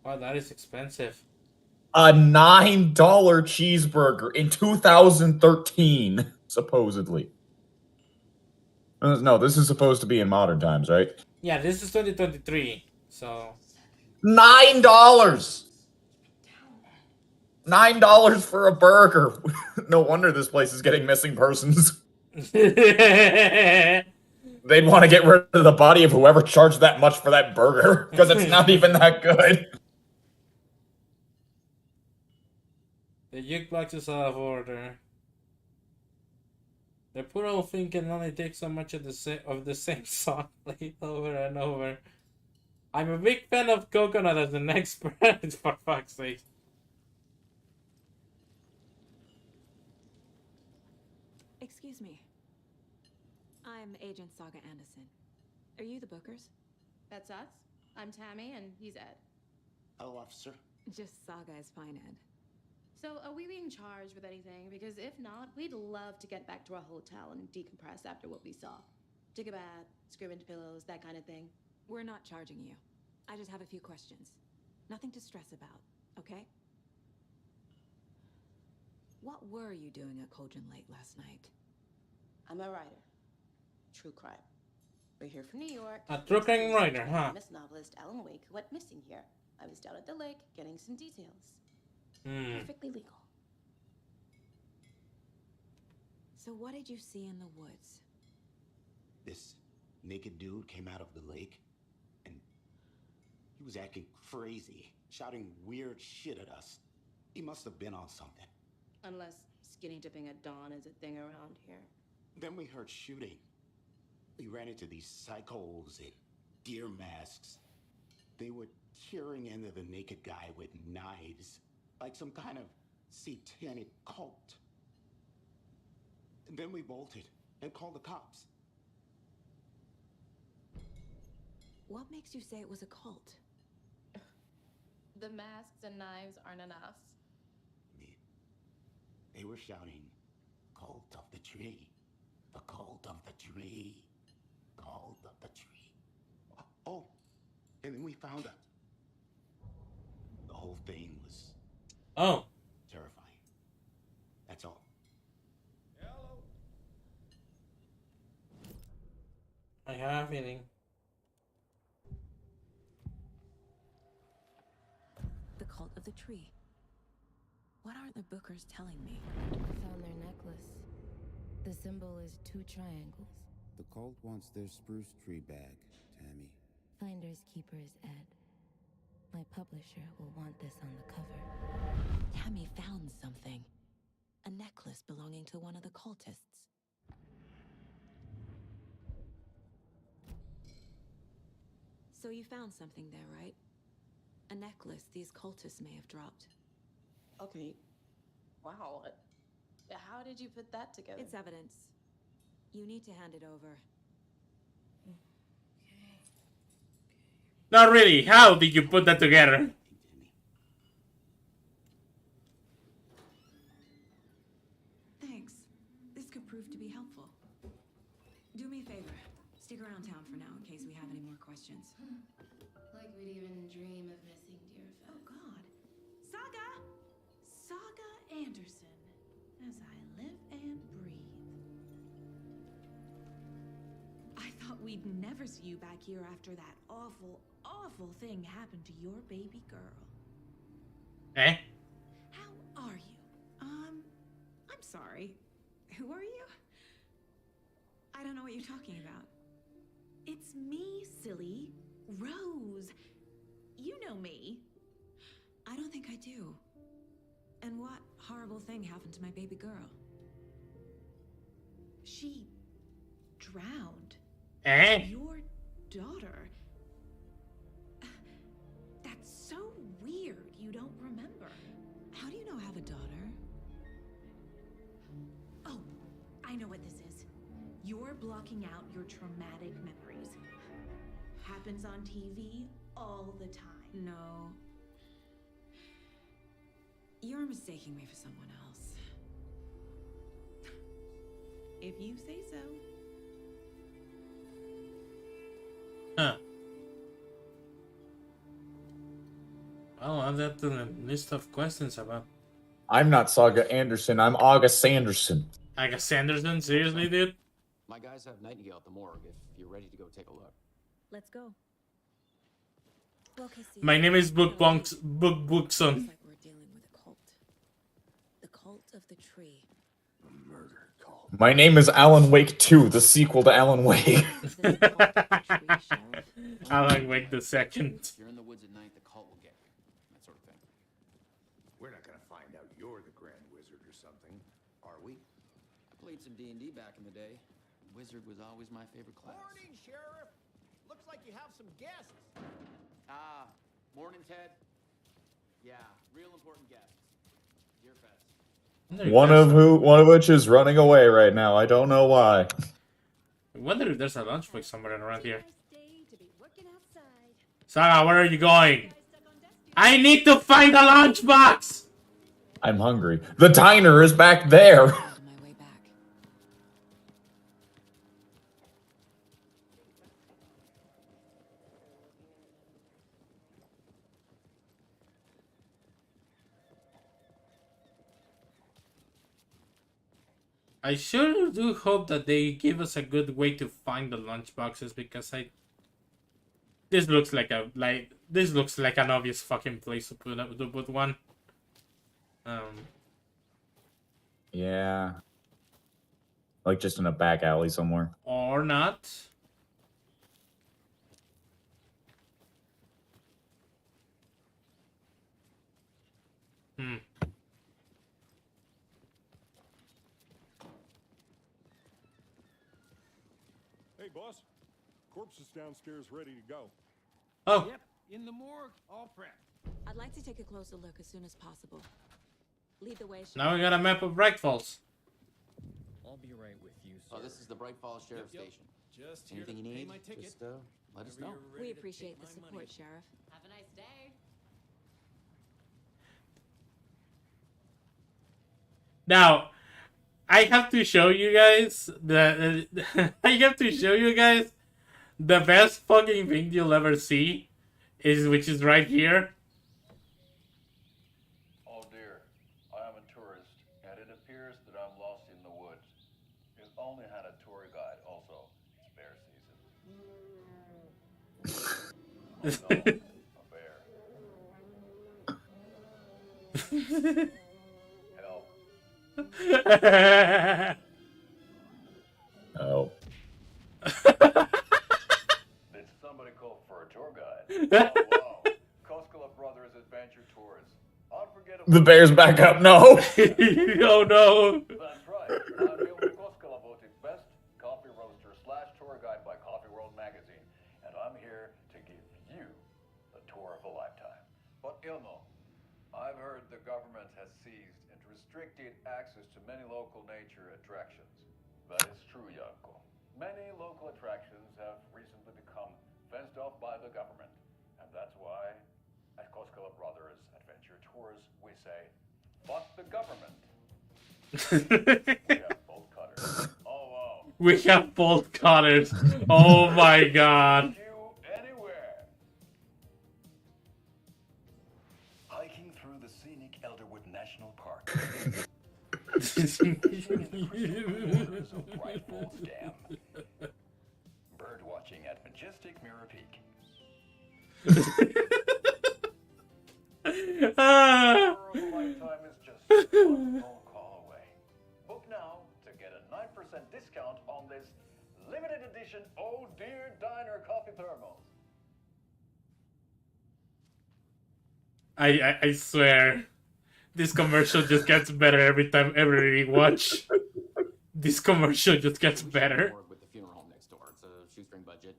A: Wow, that is expensive.
B: A $9 cheeseburger in 2013, supposedly. No, this is supposed to be in modern times, right?
A: Yeah, this is 2023, so...
B: $9! $9 for a burger. No wonder this place is getting missing persons. They'd want to get rid of the body of whoever charged that much for that burger, because it's not even that good.
A: The jukebox is out of order. The poor old thing can only take so much of the same song played over and over. I'm a big fan of Coconut as an expert, for fuck's sake.
D: Excuse me. I'm Agent Saga Anderson. Are you the Bookers?
K: That's us. I'm Tammy, and he's Ed.
J: Hello, officer.
D: Just Saga is fine, Ed.
K: So, are we being charged with anything? Because if not, we'd love to get back to our hotel and decompress after what we saw. Take a bath, scream into pillows, that kind of thing.
D: We're not charging you. I just have a few questions. Nothing to stress about, okay? What were you doing at Cauldron Lake last night?
K: I'm a writer. True crime. We're here from New York.
A: A true crime writer, huh?
K: Famous novelist Alan Wake went missing here. I was down at the lake getting some details. Perfectly legal.
D: So what did you see in the woods?
J: This naked dude came out of the lake, and he was acting crazy, shouting weird shit at us. He must have been on something.
K: Unless skinny dipping at dawn is a thing around here.
J: Then we heard shooting. We ran into these psychos in deer masks. They were tearing into the naked guy with knives, like some kind of satanic cult. And then we bolted and called the cops.
D: What makes you say it was a cult?
K: The masks and knives aren't enough.
J: They were shouting, "Cult of the tree, the cult of the tree, cult of the tree." Oh, and then we found out the whole thing was
A: Oh.
J: terrifying. That's all.
A: I have a feeling.
D: The cult of the tree. What are the Bookers telling me?
M: Found their necklace. The symbol is 2 triangles.
N: The cult wants their spruce tree bag, Tammy.
M: Finders keepers, Ed. My publisher will want this on the cover.
D: Tammy found something. A necklace belonging to one of the cultists. So you found something there, right? A necklace these cultists may have dropped.
K: Okay. Wow. How did you put that together?
D: It's evidence. You need to hand it over.
A: Not really. How did you put that together?
D: Thanks. This could prove to be helpful. Do me a favor. Stick around town for now in case we have any more questions.
K: Like we'd even dream of missing Deerfest.
D: Oh, God. Saga! Saga Anderson. As I live and breathe. I thought we'd never see you back here after that awful, awful thing happened to your baby girl.
A: Eh?
D: How are you? I'm sorry. Who are you? I don't know what you're talking about. It's me, silly. Rose. You know me. I don't think I do. And what horrible thing happened to my baby girl? She drowned.
A: Eh?
D: Your daughter. That's so weird. You don't remember. How do you know I have a daughter? Oh, I know what this is. You're blocking out your traumatic memories. Happens on TV all the time. No. You're mistaking me for someone else. If you say so.
A: Huh. Well, add that to the list of questions about.
B: I'm not Saga Anderson. I'm August Sanderson.
A: August Sanderson? Seriously, dude?
L: My guys have Nightingale at the morgue if you're ready to go take a look.
D: Let's go. Well, Casey,
A: My name is Bookson.
D: looks like we're dealing with a cult. The cult of the tree.
B: A murder cult. My name is Alan Wake 2, the sequel to Alan Wake.
A: Alan Wake the second.
L: If you're in the woods at night, the cult will get you. That sort of thing.
F: We're not gonna find out you're the Grand Wizard or something, are we?
L: I played some D&D back in the day. Wizard was always my favorite class.
I: Morning, Sheriff. Looks like you have some guests.
L: Ah, morning, Ted. Yeah, real important guests. Deerfest.
B: One of which is running away right now. I don't know why.
A: I wonder if there's a lunchbox somewhere around here. Sarah, where are you going? I need to find a lunchbox!
B: I'm hungry. The diner is back there.
A: I sure do hope that they give us a good way to find the lunchboxes because this looks like an obvious fucking place to put one.
B: Yeah. Like just in a back alley somewhere.
A: Or not.
G: Hey, boss. Corpse is downstairs ready to go.
A: Oh.
I: Yep, in the morgue, all prepped.
D: I'd like to take a closer look as soon as possible. Lead the way.
A: Now we got a map of Bright Falls.
C: I'll be right with you, sir.
L: Oh, this is the Bright Falls Sheriff
C: Yep.
L: Station.
C: Just here
L: Anything
C: to
L: you
C: pay
L: need,
C: my ticket.
L: just let us know.
C: Whenever you're ready
D: We
C: to
D: appreciate
C: take
D: the
C: my
D: support,
C: money.
D: Sheriff.
K: Have a nice day.
A: Now, I have to show you guys the the best fucking thing you'll ever see which is right here.
O: dear. I am a tourist, and it appears that I'm lost in the woods. You've only had a tour guide, also. It's bear season. No, a bear. Help.
B: Oh.
O: Did somebody call for a tour guide? Oh, wow. Koskela Brothers Adventure Tours. Unforgettable.
B: The bear's back up. No.
A: Oh no.
O: That's right. I'm Ilmo Koskela, voted best coffee roaster / tour guide by Coffee World magazine, and I'm here to give you the tour of a lifetime. But Ilmo, I've heard the government has seized and restricted access to many local nature attractions. That is true, Janko. Many local attractions have recently become fenced off by the government, and that's why at Koskela Brothers Adventure Tours we say, fuck the government. We have bolt cutters. Oh wow.
A: We have bolt cutters. Oh my god.
O: Anywhere. Hiking through the scenic Elderwood National Park. Bright Falls Dam. Bird watching at majestic Mirror Peak. Lifetime is just one phone call away. Book now to get a 9% discount on this limited edition Oh Dear Diner coffee thermos.
A: I swear, this commercial just gets better every watch. This commercial just gets better.
L: With the funeral home next door, it's a shoestring budget.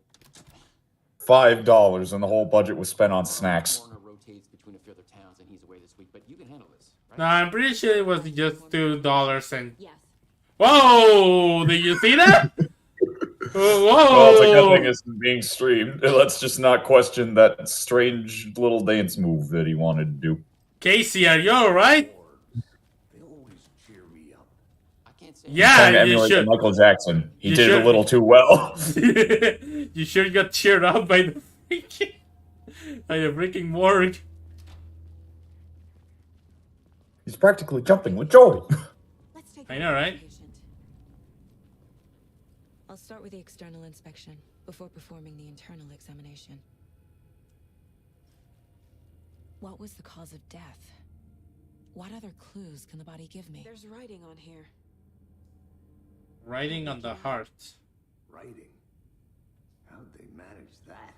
B: $5 and the whole budget was spent on snacks.
L: Warner rotates between a few other towns, and he's away this week. But you can handle this, right?
A: No, I'm pretty sure it was just $2 and. Yes. Whoa! Did you see that? Whoa!
B: Well, it's a good thing it's being streamed. Let's just not question that strange little dance move that he wanted to do.
A: Casey, are you alright?
F: They always cheer me up.
L: I can't say.
A: Yeah, you should.
B: Michael Jackson. He
A: You
B: did
A: should.
B: it a little too well.
A: You sure got cheered up by the freaking morgue.
B: He's practically jumping with joy.
A: I know, right?
D: I'll start with the external inspection before performing the internal examination. What was the cause of death? What other clues can the body give me? There's writing on here.
A: Writing on the heart.
F: Writing? How'd they manage that?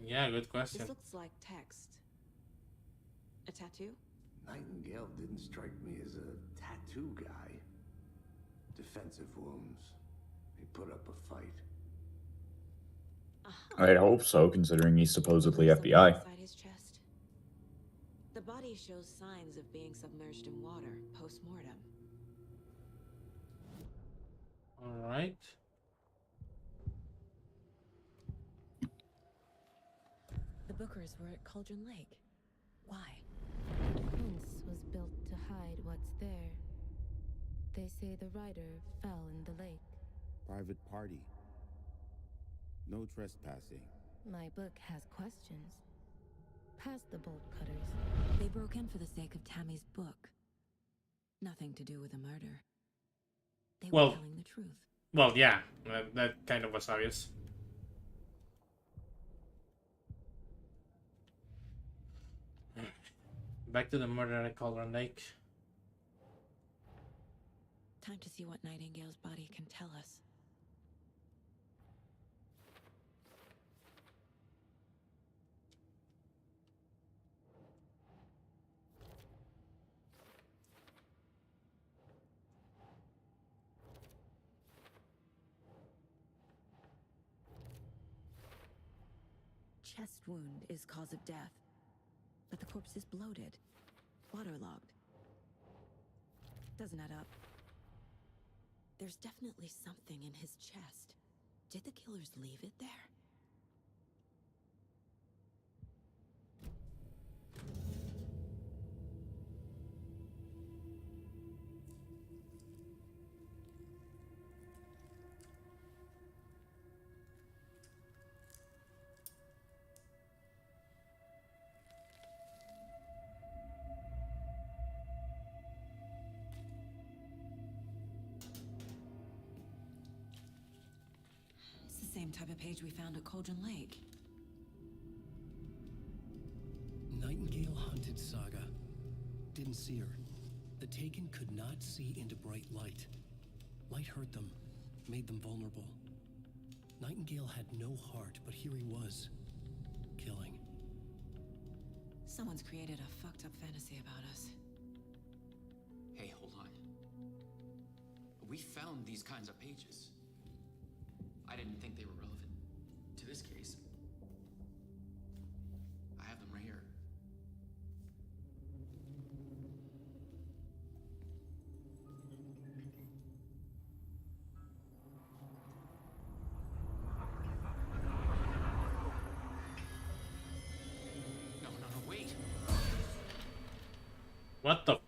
A: Yeah, good question.
D: This looks like text. A tattoo?
F: Nightingale didn't strike me as a tattoo guy. Defensive wounds. He put up a fight.
B: I hope so, considering he's supposedly FBI.
D: Inside his chest. The body shows signs of being submerged in water post-mortem.
A: Alright.
D: The Bookers were at Cauldron Lake. Why?
M: The fence was built to hide what's there. They say the rider fell in the lake.
N: Private party. No trespassing.
M: My book has questions. Past the bolt cutters.
D: They broke in for the sake of Tammy's book. Nothing to do with a murder. They were telling the truth.
A: Well, yeah, that kind of was obvious. Back to the murder at Cauldron Lake.
D: Time to see what Nightingale's body can tell us. Chest wound is cause of death, but the corpse is bloated, waterlogged. Doesn't add up. There's definitely something in his chest. Did the killers leave it there? type of page we found at Cauldron Lake.
C: Nightingale hunted Saga. Didn't see her. The Taken could not see into bright light. Light hurt them, made them vulnerable. Nightingale had no heart, but here he was, killing.
D: Someone's created a fucked up fantasy about us.
L: Hey, hold on. We found these kinds of pages. I didn't think they were relevant to this case. I have them right here. No, wait.
A: What the?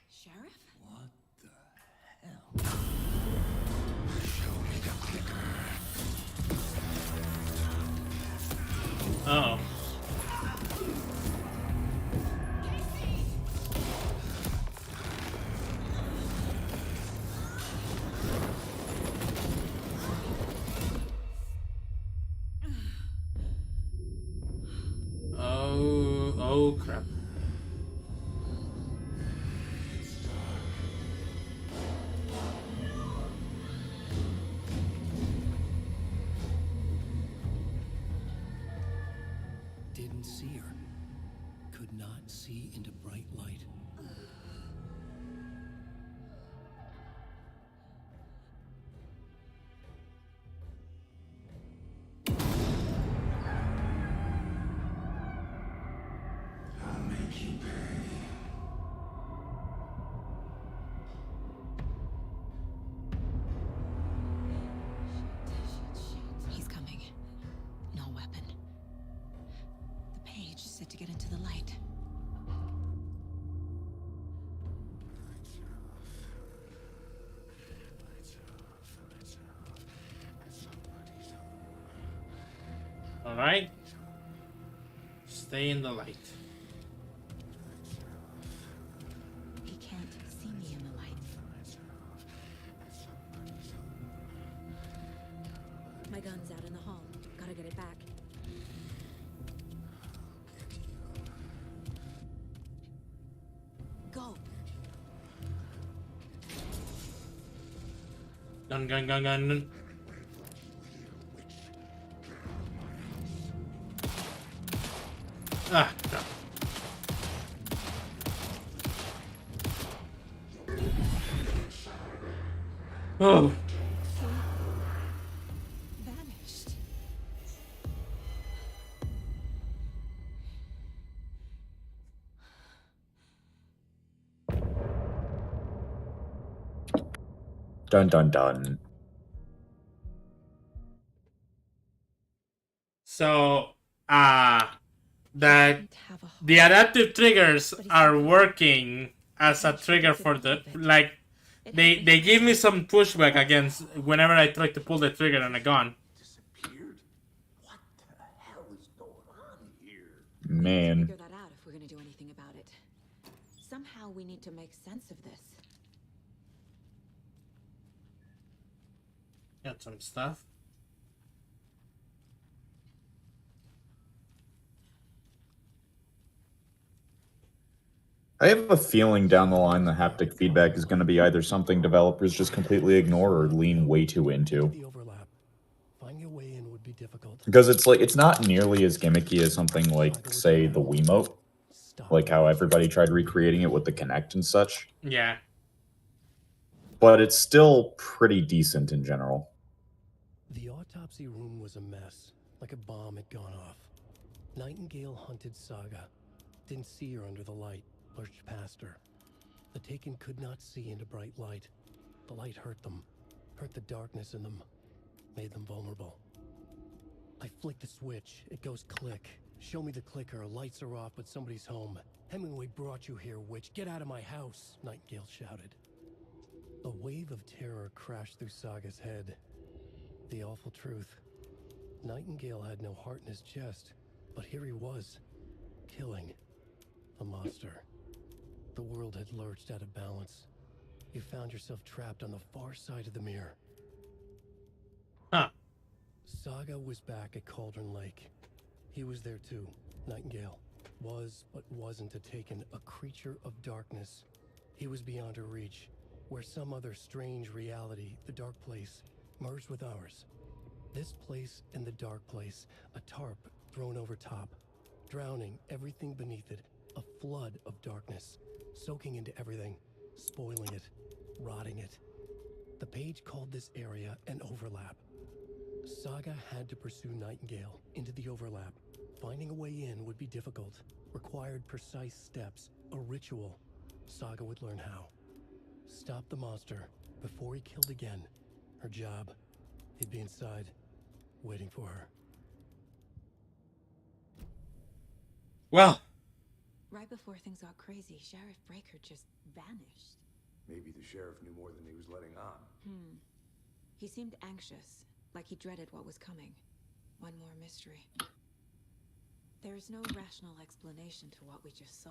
D: Sheriff?
I: What the hell?
A: Uh oh. Oh crap.
C: Didn't see her. Could not see into bright light.
D: He's coming. No weapon. The page said to get into the light.
A: All right. Stay in the light.
D: He can't see me in the light. My gun's out in the hall. Gotta get it back. Go.
A: Gun. Ah, no. Oh.
D: Vanished.
B: Dun dun dun.
A: So, that the adaptive triggers are working as a trigger for the, like, they give me some pushback against whenever I try to pull the trigger on a gun.
B: Man.
D: Figure that out if we're gonna do anything about it. Somehow we need to make sense of this.
A: Got some stuff.
B: I have a feeling down the line the haptic feedback is going to be either something developers just completely ignore or lean way too into.
C: The overlap. Finding a way in would be difficult.
B: Because it's like, it's not nearly as gimmicky as something like, say, the Wiimote. Like how everybody tried recreating it with the Kinect and such.
A: Yeah.
C: But
B: it's still pretty decent in general.
C: The autopsy room was a mess, like a bomb had gone off. Nightingale hunted Saga. Didn't see her under the light, lurched past her. The Taken could not see into bright light. The light hurt them, hurt the darkness in them, made them vulnerable. I flick the switch, it goes click. Show me the clicker, lights are off, but somebody's home. Hemingway brought you here, witch. Get out of my house, Nightingale shouted. A wave of terror crashed through Saga's head. The awful truth. Nightingale had no heart in his chest, but here he was, killing a monster. The world had lurched out of balance. You found yourself trapped on the far side of the mirror. Saga was back at Cauldron Lake. He was there too, Nightingale. Was, but wasn't a Taken, a creature of darkness. He was beyond her reach, where some other strange reality, the Dark Place, merged with ours. This place and the Dark Place, a tarp thrown over top, drowning everything beneath it, a flood of darkness, soaking into everything, spoiling it, rotting it. The page called this area an overlap. Saga had to pursue Nightingale into the overlap. Finding a way in would be difficult, required precise steps, a ritual. Saga would learn how. Stop the monster before he killed again. Her job. He'd be inside, waiting for her.
A: Well.
D: Right before things got crazy, Sheriff Breaker just vanished.
F: Maybe the sheriff knew more than he was letting on.
D: He seemed anxious, like he dreaded what was coming. One more mystery. There's no rational explanation to what we just saw.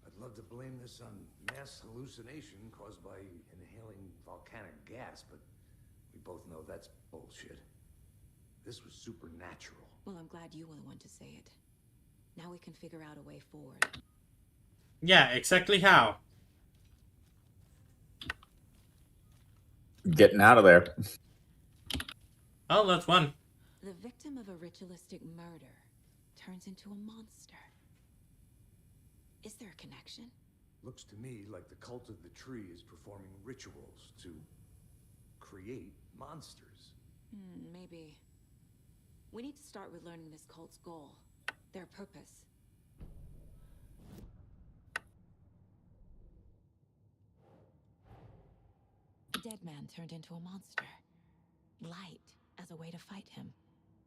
F: I'd love to blame this on mass hallucination caused by inhaling volcanic gas, but we both know that's bullshit. This was supernatural.
D: Well, I'm glad you were the one to say it. Now we can figure out a way forward.
A: Yeah, exactly how.
B: Getting out of there.
A: Oh, that's one.
D: The victim of a ritualistic murder turns into a monster. Is there a connection?
F: Looks to me like the cult of the tree is performing rituals to create monsters.
D: Maybe. We need to start with learning this cult's goal, their purpose. Dead man turned into a monster. Light as a way to fight him.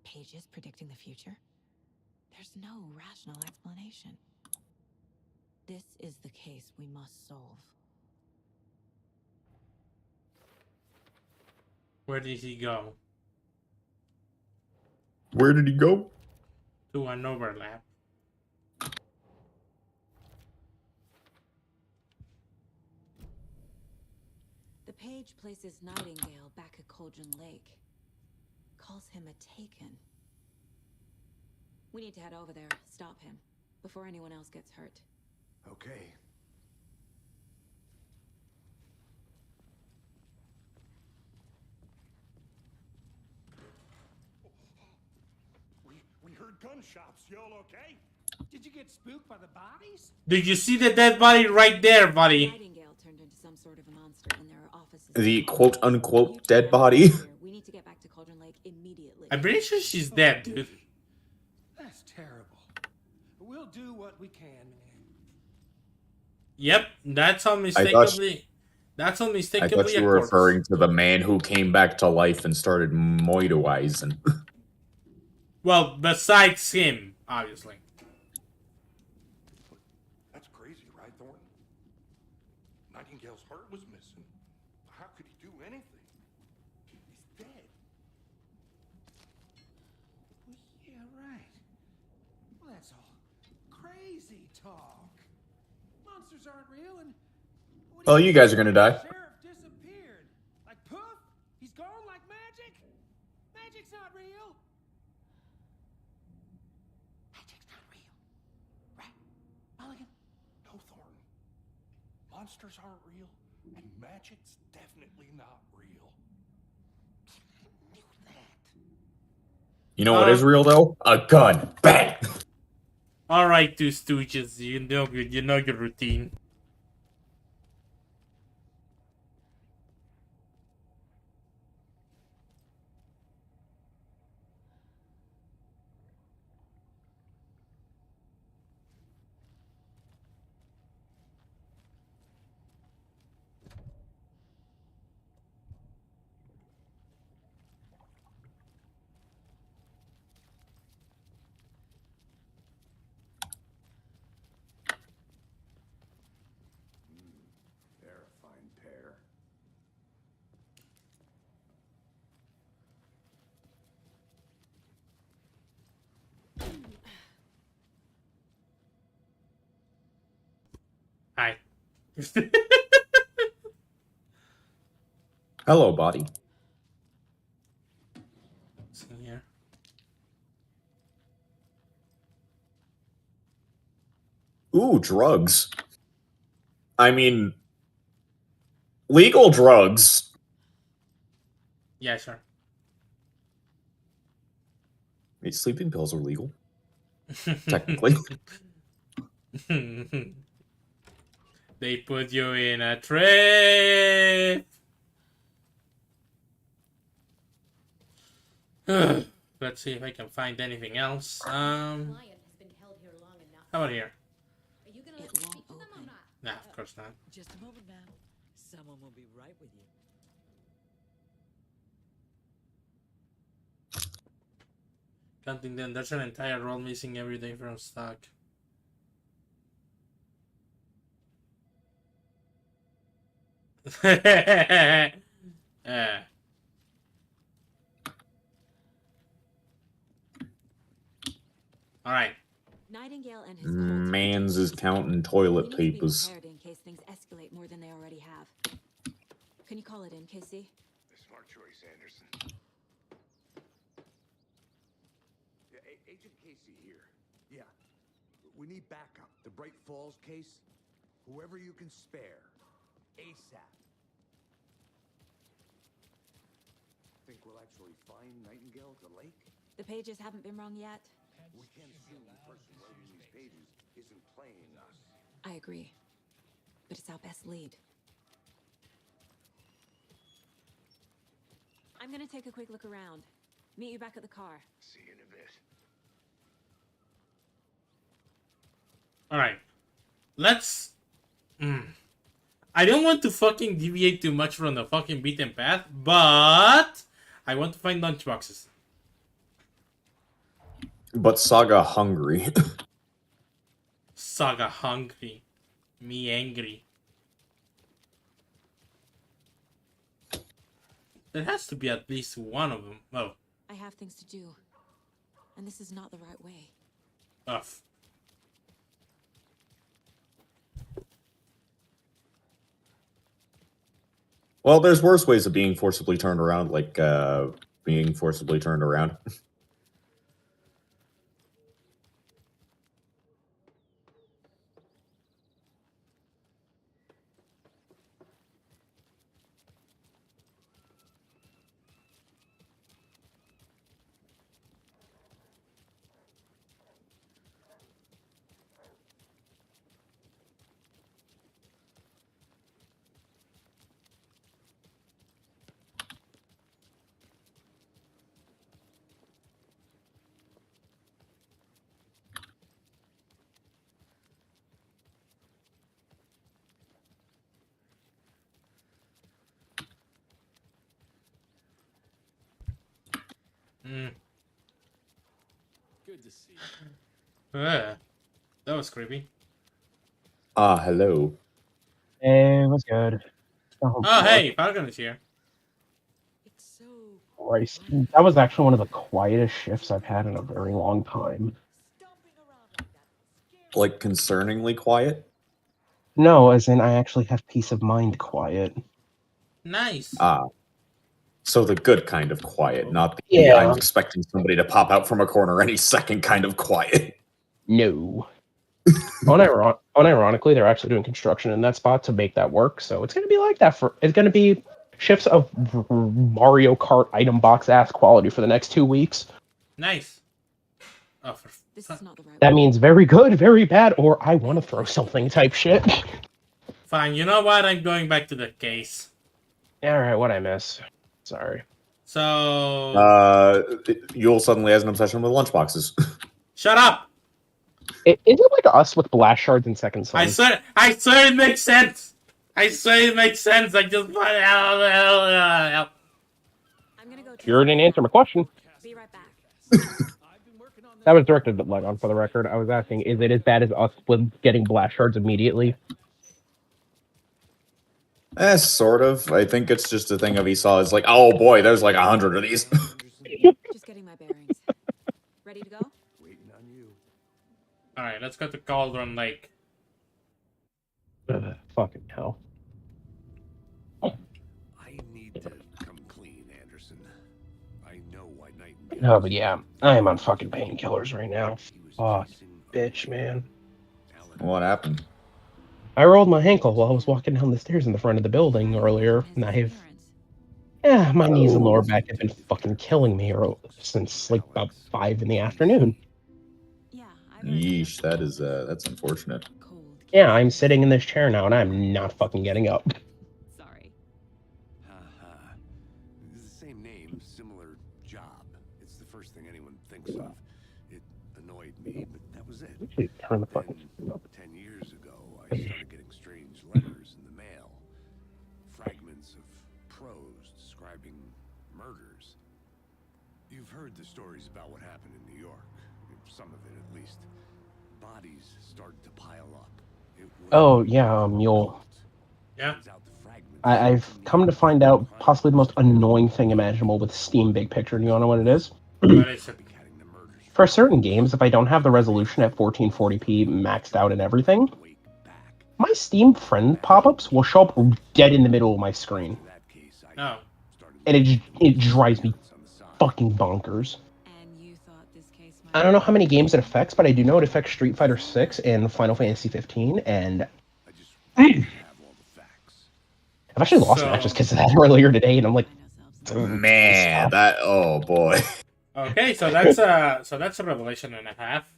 D: Pages predicting the future. There's no rational explanation. This is the case we must solve.
A: Where did he go?
B: Where did he go?
A: To an overlap.
D: The page places Nightingale back at Cauldron Lake. Calls him a Taken. We need to head over there, stop him, before anyone else gets hurt.
F: Okay.
H: We heard gunshots. Y'all okay? Did you get spooked by the bodies?
A: Did you see the dead body right there, buddy?
D: Nightingale turned into some sort of a monster, and there are offices.
B: The quote-unquote dead body.
D: We need to get back to Cauldron Lake immediately.
A: I'm pretty sure she's dead, dude.
H: That's terrible. We'll do what we can, man.
A: Yep, that's unmistakably. That's
B: I
A: unmistakably.
B: thought you were referring to the man who came back to life and started moidoizing.
A: Well, besides him, obviously.
G: That's crazy, right, Thornton? Nightingale's heart was missing. How could he do anything? He's dead.
H: Yeah, right. Well, that's all crazy talk. Monsters aren't real, and
B: Oh, you guys are gonna die.
H: Sheriff disappeared. Like poof, he's gone like magic. Magic's not real. Magic's not real, right, Mulligan?
G: No, Thornton. Monsters aren't real, and magic's definitely not real.
H: I knew that.
B: You know what is real though? A gun. Bang.
A: All right, two stooges. You know your routine.
F: They're a fine pair.
A: Hi.
B: Hello, body.
A: See here.
B: Ooh, drugs. I mean, legal drugs.
A: Yeah, sure.
B: Wait, sleeping pills are legal? Technically.
A: They put you in a trip. Let's see if I can find anything else. How about here?
D: It won't open.
A: Nah, of course not.
P: Just a moment, ma'am. Someone will be right with you.
A: Counting them, there's an entire roll missing every day from stock. Alright.
D: Nightingale and his
B: Mans is counting toilet papers.
D: prepared in case things escalate more than they already have. Can you call it in, Casey?
F: Smart choice, Anderson. Yeah, Agent Casey here. Yeah. We need backup. The Bright Falls case. Whoever you can spare. ASAP. Think we'll actually find Nightingale at the lake?
D: The pages haven't been wrong yet.
F: We can't assume the person writing these pages isn't playing us.
D: I agree. But it's our best lead. I'm gonna take a quick look around. Meet you back at the car.
F: See you in a bit.
A: Alright. Let's... I don't want to fucking deviate too much from the fucking beaten path, but... I want to find lunchboxes.
B: But Saga hungry.
A: Saga hungry. Me angry. There has to be at least one of them. Oh.
D: I have things to do. And this is not the right way.
A: Off.
B: Well, there's worse ways of being forcibly turned around, like being forcibly turned around.
Q: Good to see you.
A: That was creepy.
B: Ah, hello.
R: Hey, what's good?
A: Oh, hey, Falcon is here.
R: Christ. That was actually one of the quietest shifts I've had in a very long time.
B: Like, concerningly quiet?
R: No, as in I actually have peace of mind quiet.
A: Nice.
B: Ah. So the good kind of quiet, not the
R: Yeah.
B: I'm expecting somebody to pop out from a corner any second kind of quiet.
R: No. Unironically, they're actually doing construction in that spot to make that work, so it's going to be like that for... It's going to be shifts of Mario Kart item box ass quality for the next 2 weeks.
A: Nice. Oh,
R: That means very good, very bad, or I want to throw something type shit.
A: Fine, you know what? I'm going back to the case.
R: Alright, what'd I miss? Sorry.
A: So...
B: Yule suddenly has an obsession with lunchboxes.
A: Shut up!
R: Is it like us with blast shards and second son?
A: I swear it makes sense! I swear it makes sense! I just...
R: You didn't answer my question.
D: Be right back.
R: That was directed at Legon, for the record. I was asking, is it as bad as us with getting blast shards immediately?
B: Sort of. I think it's just a thing of he saw. It's like, oh boy, there's like 100 of these.
D: Just getting my bearings. Ready to go?
F: Waiting on you.
A: Alright, let's go to Cauldron Lake.
R: Fucking hell.
F: I need to come clean, Anderson. I know why Nightingale...
R: Oh, but yeah, I am on fucking painkillers right now. Fuck, bitch, man.
F: Alan
B: What happened?
R: I rolled my ankle while I was walking down the stairs in the front of the building earlier, and my knees and lower back have been fucking killing me since like about 5 in the afternoon.
B: Yeesh, that's unfortunate.
R: Yeah, I'm sitting in this chair now, and I'm not fucking getting up.
F: Sorry. It's the same name, similar job. It's the first thing anyone thinks of. It annoyed me, but that was it.
R: Turn the fucking
F: up. 10 years ago, I started getting strange letters in the mail. Fragments of prose describing murders. You've heard the stories about what happened in New York. Some of it, at least. Bodies started to pile up.
R: Oh, yeah, Mule.
A: Yeah.
R: I've come to find out possibly the most annoying thing imaginable with Steam Big Picture. Do you want to know what it is?
A: What is it?
R: For certain games, if I don't have the resolution at 1440p maxed out and everything, my Steam friend pop-ups will show up dead in the middle of my screen.
A: No.
R: And it drives me fucking bonkers. I don't know how many games it affects, but I do know it affects Street Fighter 6 and Final Fantasy 15, and I've actually lost matches because of that earlier today, and I'm like,
B: man, oh boy.
A: Okay, so that's a revelation and a half.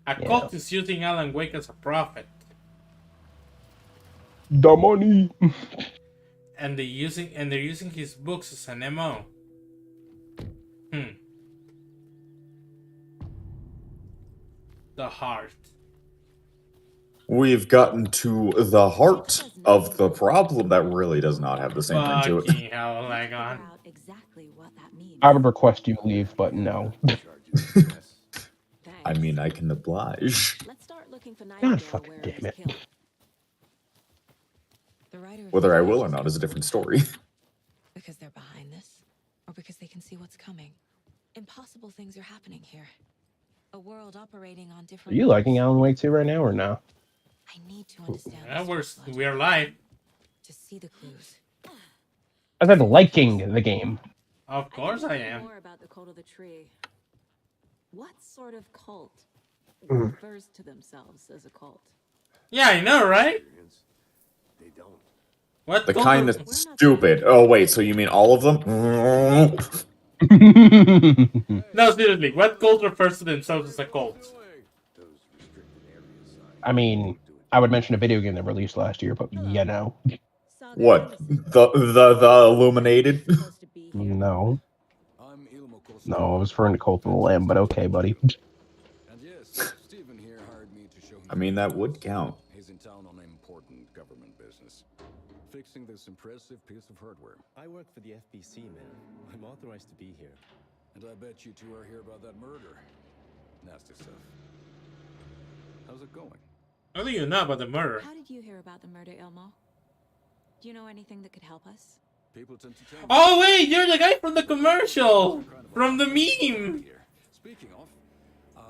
A: A cult is using Alan Wake as a prophet.
R: The money.
A: And they're using his books as an MO. The heart.
B: We've gotten to the heart of the problem. That really does not have the same ring to it.
A: Hell, like on.
R: I would request you leave, but no.
B: I mean, I can oblige.
R: God fucking damn it.
B: Whether I will or not is a different story.
D: Because they're behind this, or because they can see what's coming. Impossible things are happening here. A world operating on
R: Are
D: different.
R: you liking Alan Wake 2 right now, or no?
D: I need to understand.
A: Yeah, we're live.
D: To see the clues.
R: I said liking the game.
A: Of course I am.
D: More about the cult of the tree. What sort of cult refers to themselves as a cult?
A: Yeah, I know, right?
F: They don't.
A: What?
B: The kind that's stupid. Oh wait, so you mean all of them?
A: No, seriously, what cult refers to themselves as a cult?
R: I mean, I would mention a video game that released last year, but you know.
B: What? The Illuminated?
R: No. No, I was referring to Cult of the Lamb, but okay, buddy.
B: I mean, that would count.
F: He's in town on important government business. Fixing this impressive piece of hardware.
Q: I work for the FBC, man. I'm authorized to be here.
F: And I bet you two are here about that murder. Nasty stuff. How's it going?
A: How do you know about the murder?
D: How did you hear about the murder, Ilmo? Do you know anything that could help us?
F: People tend to tell
A: Oh wait, you're the guy from the commercial! From the meme!
F: Speaking of,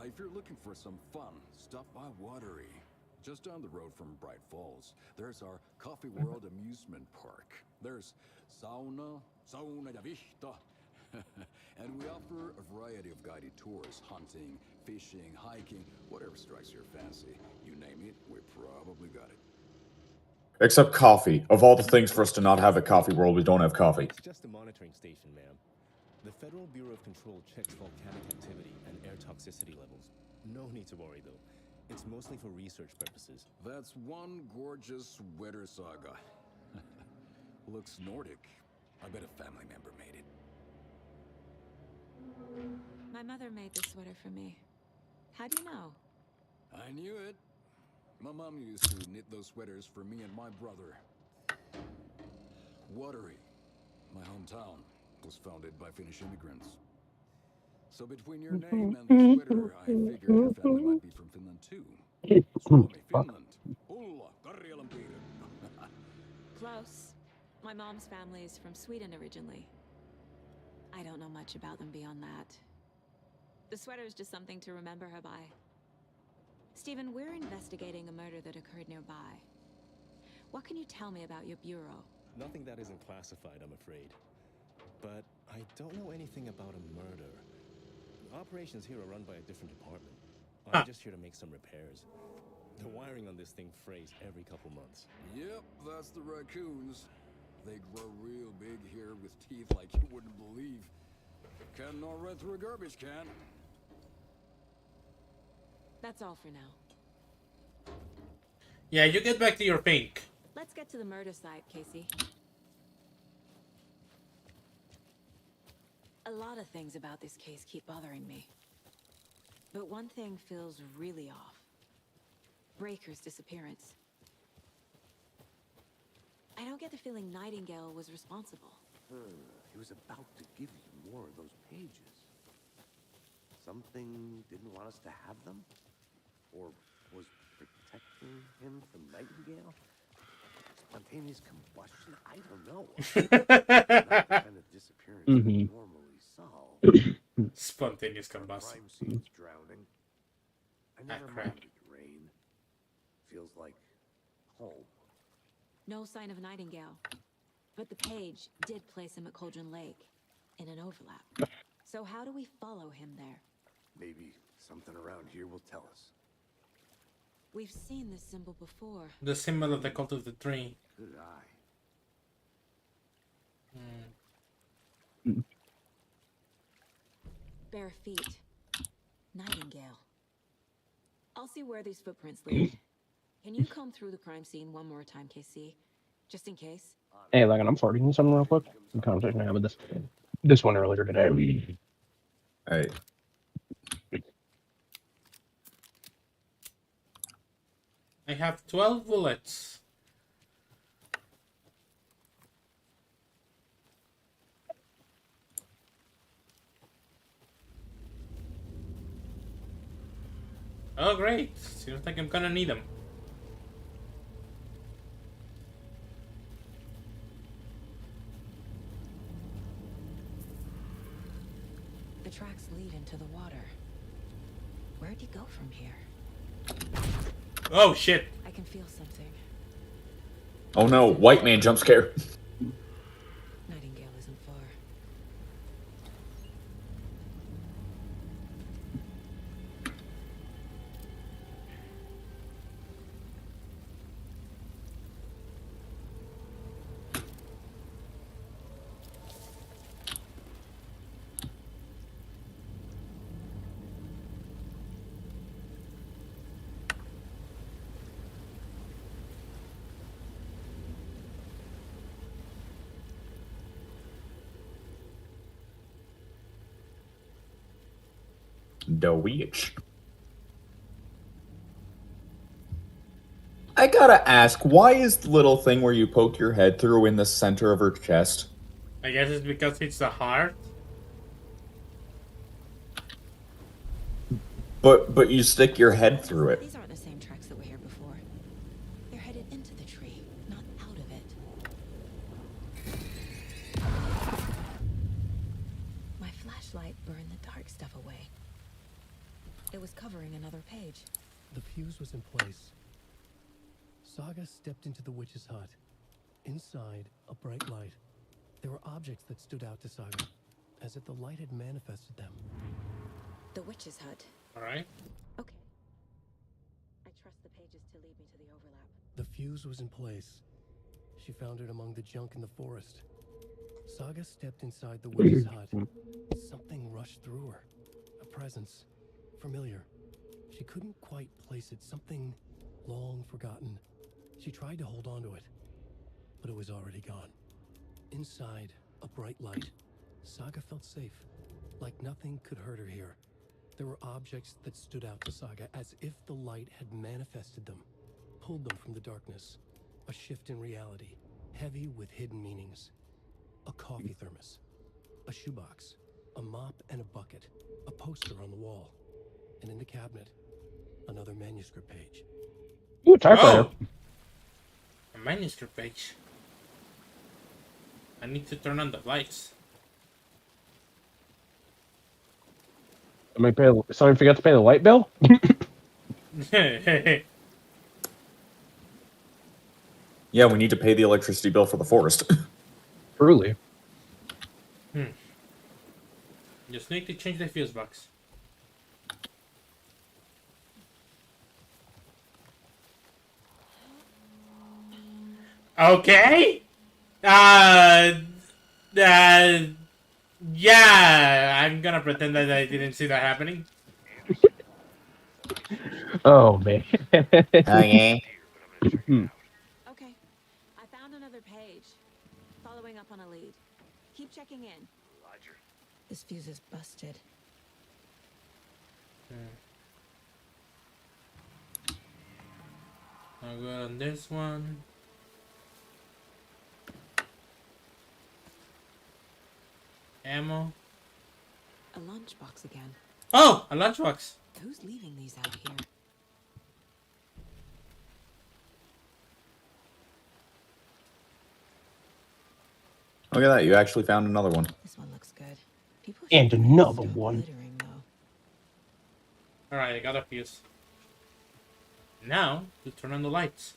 F: if you're looking for some fun, stop by Watery. Just down the road from Bright Falls, there's our Coffee World amusement park. There's sauna de vista. And we offer a variety of guided tours, hunting, fishing, hiking, whatever strikes your fancy. You name it, we probably got it.
B: Except coffee. Of all the things for us to not have at Coffee World, we don't have coffee.
Q: It's just a monitoring station, ma'am. The Federal Bureau of Control checks volcanic activity and air toxicity levels. No need to worry, though. It's mostly for research purposes.
F: That's one gorgeous weather saga. Looks Nordic. I bet a family member made it.
D: My mother made this sweater for me. How do you know?
F: I knew it. My mom used to knit those sweaters for me and my brother. Watery, my hometown, was founded by Finnish immigrants. So between your name and the sweater, I figured your family might be from Finland too. Suomi, Finland. Ulla, Karjalanpiiri.
D: Close. My mom's family is from Sweden originally. I don't know much about them beyond that. The sweater is just something to remember her by. Stephen, we're investigating a murder that occurred nearby. What can you tell me about your bureau?
Q: Nothing that isn't classified, I'm afraid. But I don't know anything about a murder. Operations here are run by a different department. I'm just here to make some repairs. The wiring on this thing frays every couple months.
S: Yep, that's the raccoons. They grow real big here with teeth like you wouldn't believe. Can't gnaw right through a garbage can.
D: That's all for now.
A: Yeah, you get back to your pink.
D: Let's get to the murder site, Casey. A lot of things about this case keep bothering me. But one thing feels really off. Breaker's disappearance. I don't get the feeling Nightingale was responsible.
F: He was about to give you more of those pages. Something didn't want us to have them? Or was protecting him from Nightingale? Spontaneous combustion? I don't know. Not the kind of disappearance we normally solve.
A: Spontaneous combustion.
F: Crime scene's drowning. I never minded rain. Feels like home.
D: No sign of Nightingale. But the page did place him at Cauldron Lake, in an overlap. So how do we follow him there?
F: Maybe something around here will tell us.
D: We've seen this symbol before.
A: The symbol of the cult of the tree.
F: Good eye.
D: Bare feet. Nightingale. I'll see where these footprints lead. Can you comb through the crime scene one more time, KC? Just in case?
R: Hey, Logan, I'm forwarding you something real quick. Some conversation I had with this one earlier today.
B: All right.
A: I have 12 bullets. Oh, great. Seems like I'm gonna need them.
D: The tracks lead into the water. Where'd he go from here?
A: Oh, shit.
D: I can feel something.
B: Oh no, white man jump scare.
D: Nightingale isn't far.
B: The witch. I gotta ask, why is the little thing where you poke your head through in the center of her chest?
A: I guess it's because it's the heart.
B: But you stick your head through it.
D: These aren't the same tracks that were here before. They're headed into the tree, not out of it. My flashlight burned the dark stuff away. It was covering another page.
C: The fuse was in place. Saga stepped into the witch's hut. Inside, a bright light. There were objects that stood out to Saga, as if the light had manifested them.
D: The witch's hut.
A: Alright.
D: Okay. I trust the pages to lead me to the overlap.
C: The fuse was in place. She found it among the junk in the forest. Saga stepped inside the witch's hut. Something rushed through her. A presence. Familiar. She couldn't quite place it. Something long forgotten. She tried to hold on to it, but it was already gone. Inside, a bright light. Saga felt safe, like nothing could hurt her here. There were objects that stood out to Saga as if the light had manifested them, pulled them from the darkness. A shift in reality, heavy with hidden meanings. A coffee thermos, a shoebox, a mop and a bucket, a poster on the wall, and in the cabinet, another manuscript page.
R: Ooh, typewriter.
A: Oh. A manuscript page. I need to turn on the lights.
R: Somebody forgot to pay the light bill?
B: Yeah, we need to pay the electricity bill for the forest.
R: Truly.
A: Just need to change the fuse box. Okay. Yeah, I'm gonna pretend that I didn't see that happening.
R: Oh man.
B: Okay.
D: Okay, I found another page. Following up on a lead. Keep checking in. Roger. This fuse is busted.
A: I'll go on this one. Ammo.
D: A lunchbox again.
A: Oh, a lunchbox.
D: Who's leaving these out here?
B: Look at that, you actually found another one.
D: This one looks good. People
R: And another one.
A: Alright, I got a fuse. Now, to turn on the lights.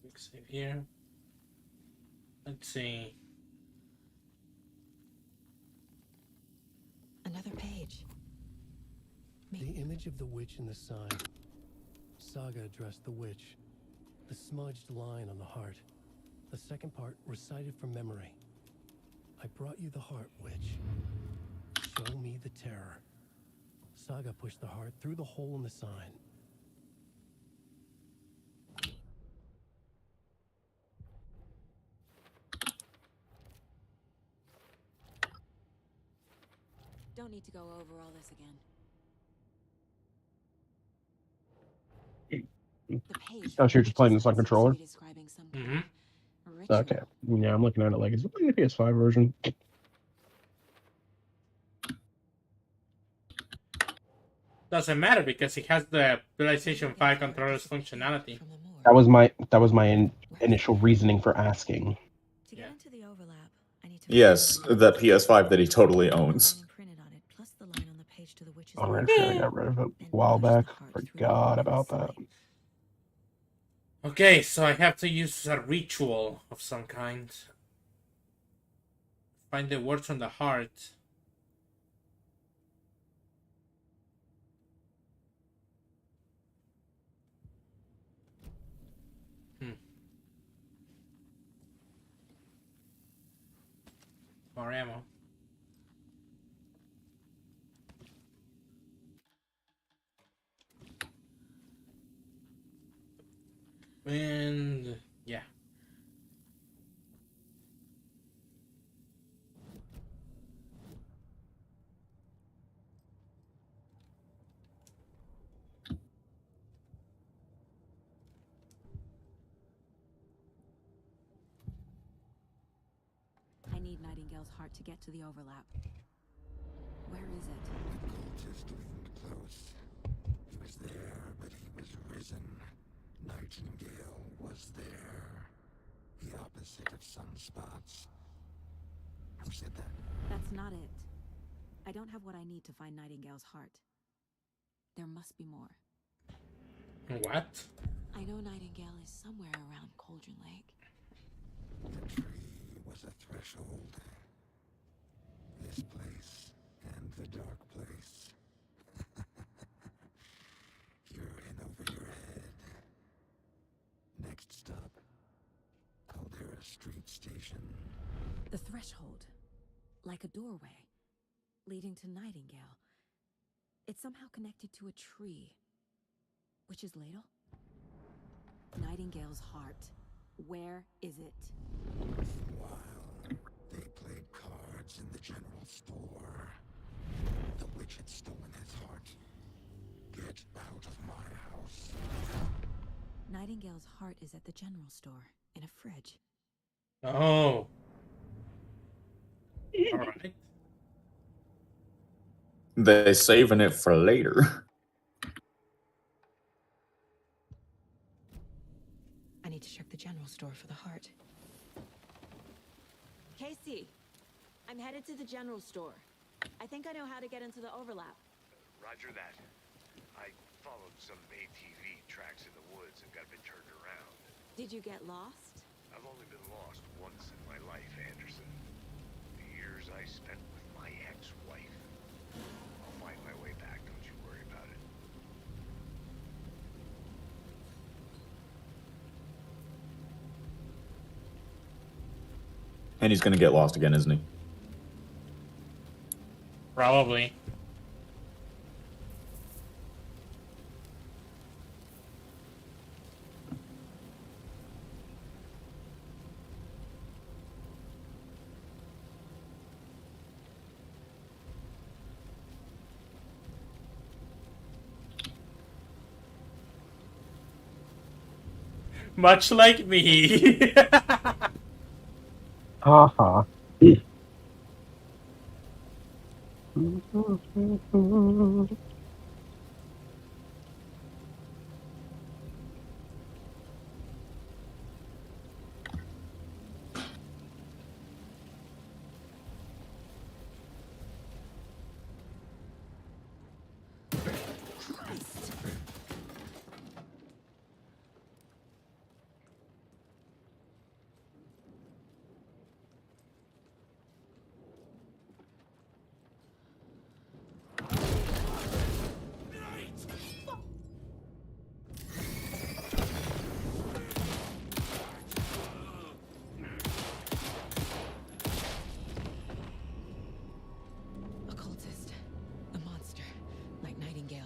A: Quick save here. Let's see.
D: Another page.
C: The image of the witch in the sign. Saga addressed the witch. The smudged line on the heart. The second part recited from memory. I brought you the heart, witch. Show me the terror. Saga pushed the heart through the hole in the sign.
D: Don't need to go over all this again. The page.
R: Oh, so you're just playing this on controller?
A: Mm-hmm.
R: Okay. Yeah, I'm looking at it like, is it playing the PS5 version?
A: Doesn't matter because it has the PlayStation 5 controller's functionality.
R: That was my initial reasoning for asking.
D: To get into the overlap, I need to
B: Yes, the PS5 that he totally owns.
D: plus the line on the page to the witch's
R: Oh, I'm sure I got rid of it a while back. Forgot about that.
A: Okay, so I have to use a ritual of some kind. Find the words on the heart. More ammo. And yeah.
D: I need Nightingale's heart to get to the overlap. Where is it?
J: Cultist isn't close. He was there, but he was risen. Nightingale was there. The opposite of sunspots. Who said that?
D: That's not it. I don't have what I need to find Nightingale's heart. There must be more.
A: What?
D: I know Nightingale is somewhere around Cauldron Lake.
J: The tree was a threshold. This place and the dark place. You're in over your head. Next stop, Caldera Street Station.
D: The threshold. Like a doorway. Leading to Nightingale. It's somehow connected to a tree. Witch's ladle? Nightingale's heart. Where is it?
J: While they played cards in the general store, the witch had stolen his heart. Get out of my house.
D: Nightingale's heart is at the general store, in a fridge.
A: Oh. Alright.
B: They're saving it for later.
D: I need to check the general store for the heart. Casey, I'm headed to the general store. I think I know how to get into the overlap.
F: Roger that. I followed some ATV tracks in the woods and got a bit turned around.
D: Did you get lost?
F: I've only been lost once in my life, Anderson. The years I spent with my ex-wife. I'll find my way back, don't you worry about it.
B: And he's gonna get lost again, isn't he?
A: Probably. Much like me.
R: Haha.
D: Occultist. A monster. Like Nightingale.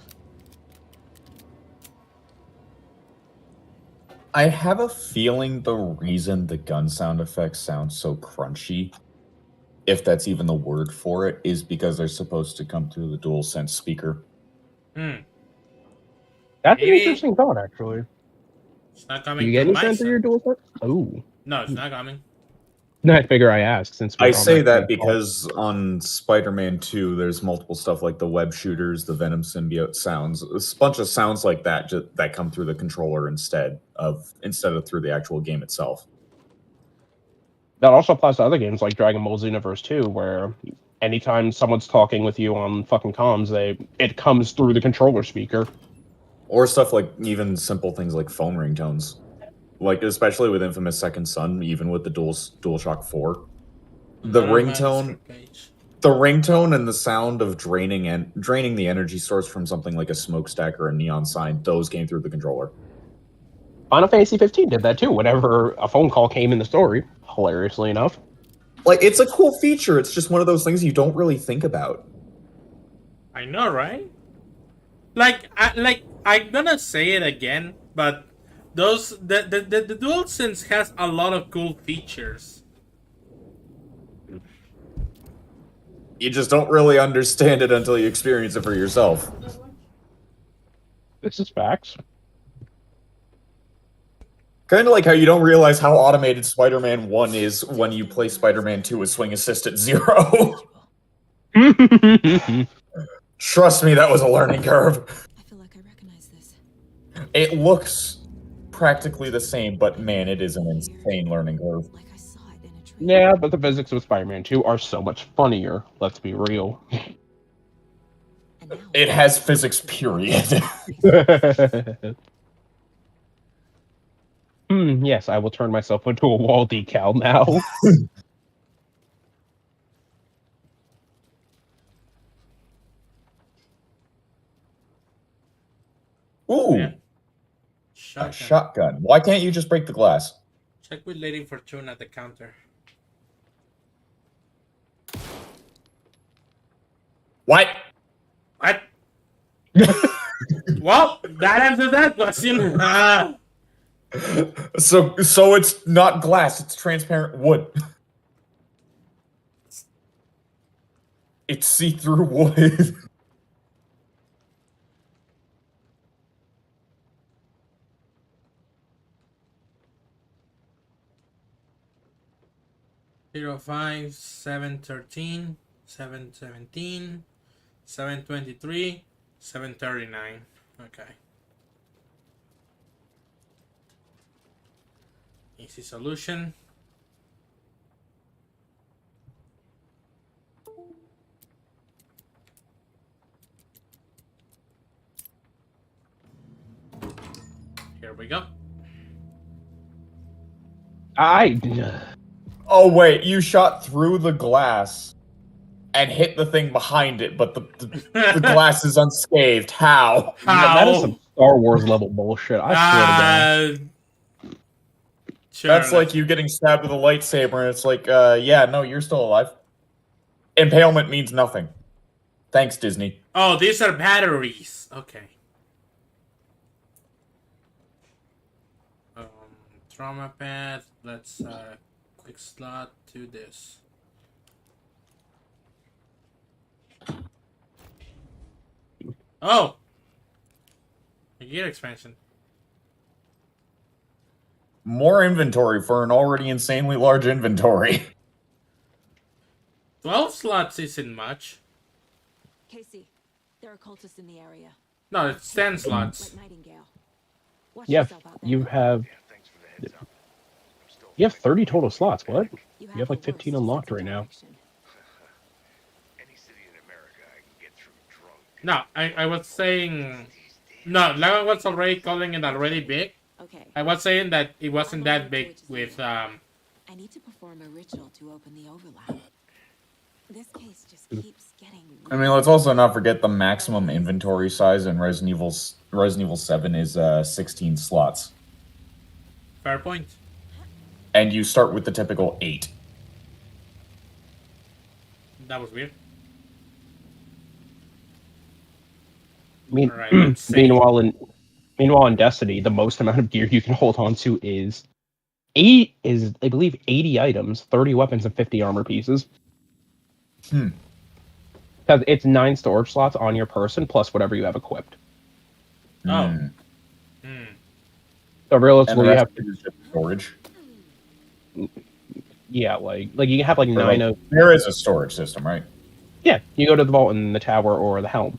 B: I have a feeling the reason the gun sound effects sound so crunchy, if that's even the word for it, is because they're supposed to come through the DualSense speaker.
A: Hmm.
R: That's
A: Maybe.
R: an interesting thought, actually.
A: It's not
R: Do
A: coming
R: you get
A: through
R: any
A: my
R: sound through your
A: side.
R: DualSense? Oh.
A: No, it's not coming.
R: No, I figure I asked since
B: I
R: we're on
B: say that
R: same call.
B: because on Spider-Man 2, there's multiple stuff like the web shooters, the Venom symbiote sounds, a bunch of sounds like that that come through the controller instead of through the actual game itself.
R: That also applies to other games like Dragon Ball Xenoverse 2, where anytime someone's talking with you on fucking comms, it comes through the controller speaker.
B: Or stuff like even simple things like phone ringtones. Like, especially with Infamous Second Son, even with the DualShock 4. The ringtone and the sound of draining the energy source from something like a smokestack or a neon sign, those came through the controller.
R: Final Fantasy 15 did that too, whenever a phone call came in the story, hilariously enough.
B: Like, it's a cool feature, it's just one of those things you don't really think about.
A: I know, right? I'm gonna say it again, but the DualSense has a lot of cool features.
B: You just don't really understand it until you experience it for yourself.
R: This is facts.
B: Kind of like how you don't realize how automated Spider-Man 1 is when you play Spider-Man 2 with Swing Assistant 0. Trust me, that was a learning curve.
D: I feel like I recognize this.
B: It looks practically the same, but man, it is an insane learning curve.
R: Yeah, but the physics of Spider-Man 2 are so much funnier, let's be real.
B: It has physics, period.
R: Yes, I will turn myself into a wall decal now.
B: Ooh!
A: Yeah.
B: A shotgun. Why can't you just break the glass?
A: Check with Lady Fortune at the counter.
B: What?
A: What? Well, that answers that question.
B: So it's not glass, it's transparent wood. It's see-through wood.
A: Zero 5 713 717 723 739. Okay. Easy solution. Here we go.
B: Oh wait, you shot through the glass and hit the thing behind it, but the glass is unscathed. How?
R: That is some Star Wars level bullshit. I swear to God.
B: That's like you getting stabbed with a lightsaber, and it's like, yeah, no, you're still alive. Impalement means nothing. Thanks, Disney.
A: Oh, these are batteries. Okay. Trauma pad. Let's quick slot to this. Oh! A gear expansion.
B: More inventory for an already insanely large inventory.
A: 12 slots isn't much.
D: Casey, there are cultists in the area.
A: No, it's 10 slots.
R: Yeah, you have 30 total slots. What? You have like 15 unlocked right now.
A: No, I was saying... No, Lava was already calling it already big.
D: Okay.
A: I was saying that it wasn't that big with...
D: I need to perform a ritual to open the overlap. This case just keeps getting...
B: I mean, let's also not forget the maximum inventory size in Resident Evil 7 is 16 slots.
A: Fair point.
B: And you start with the typical 8.
A: That was weird.
R: Meanwhile, in Destiny, the most amount of gear you can hold on to is I believe 80 items, 30 weapons, and 50 armor pieces. Because it's 9 storage slots on your person plus whatever you have equipped.
A: Oh.
R: So realistically, you have
B: to storage.
R: Yeah, like you can have like 9 of.
B: There is a storage system, right?
R: Yeah, you go to the vault in the tower or the helm.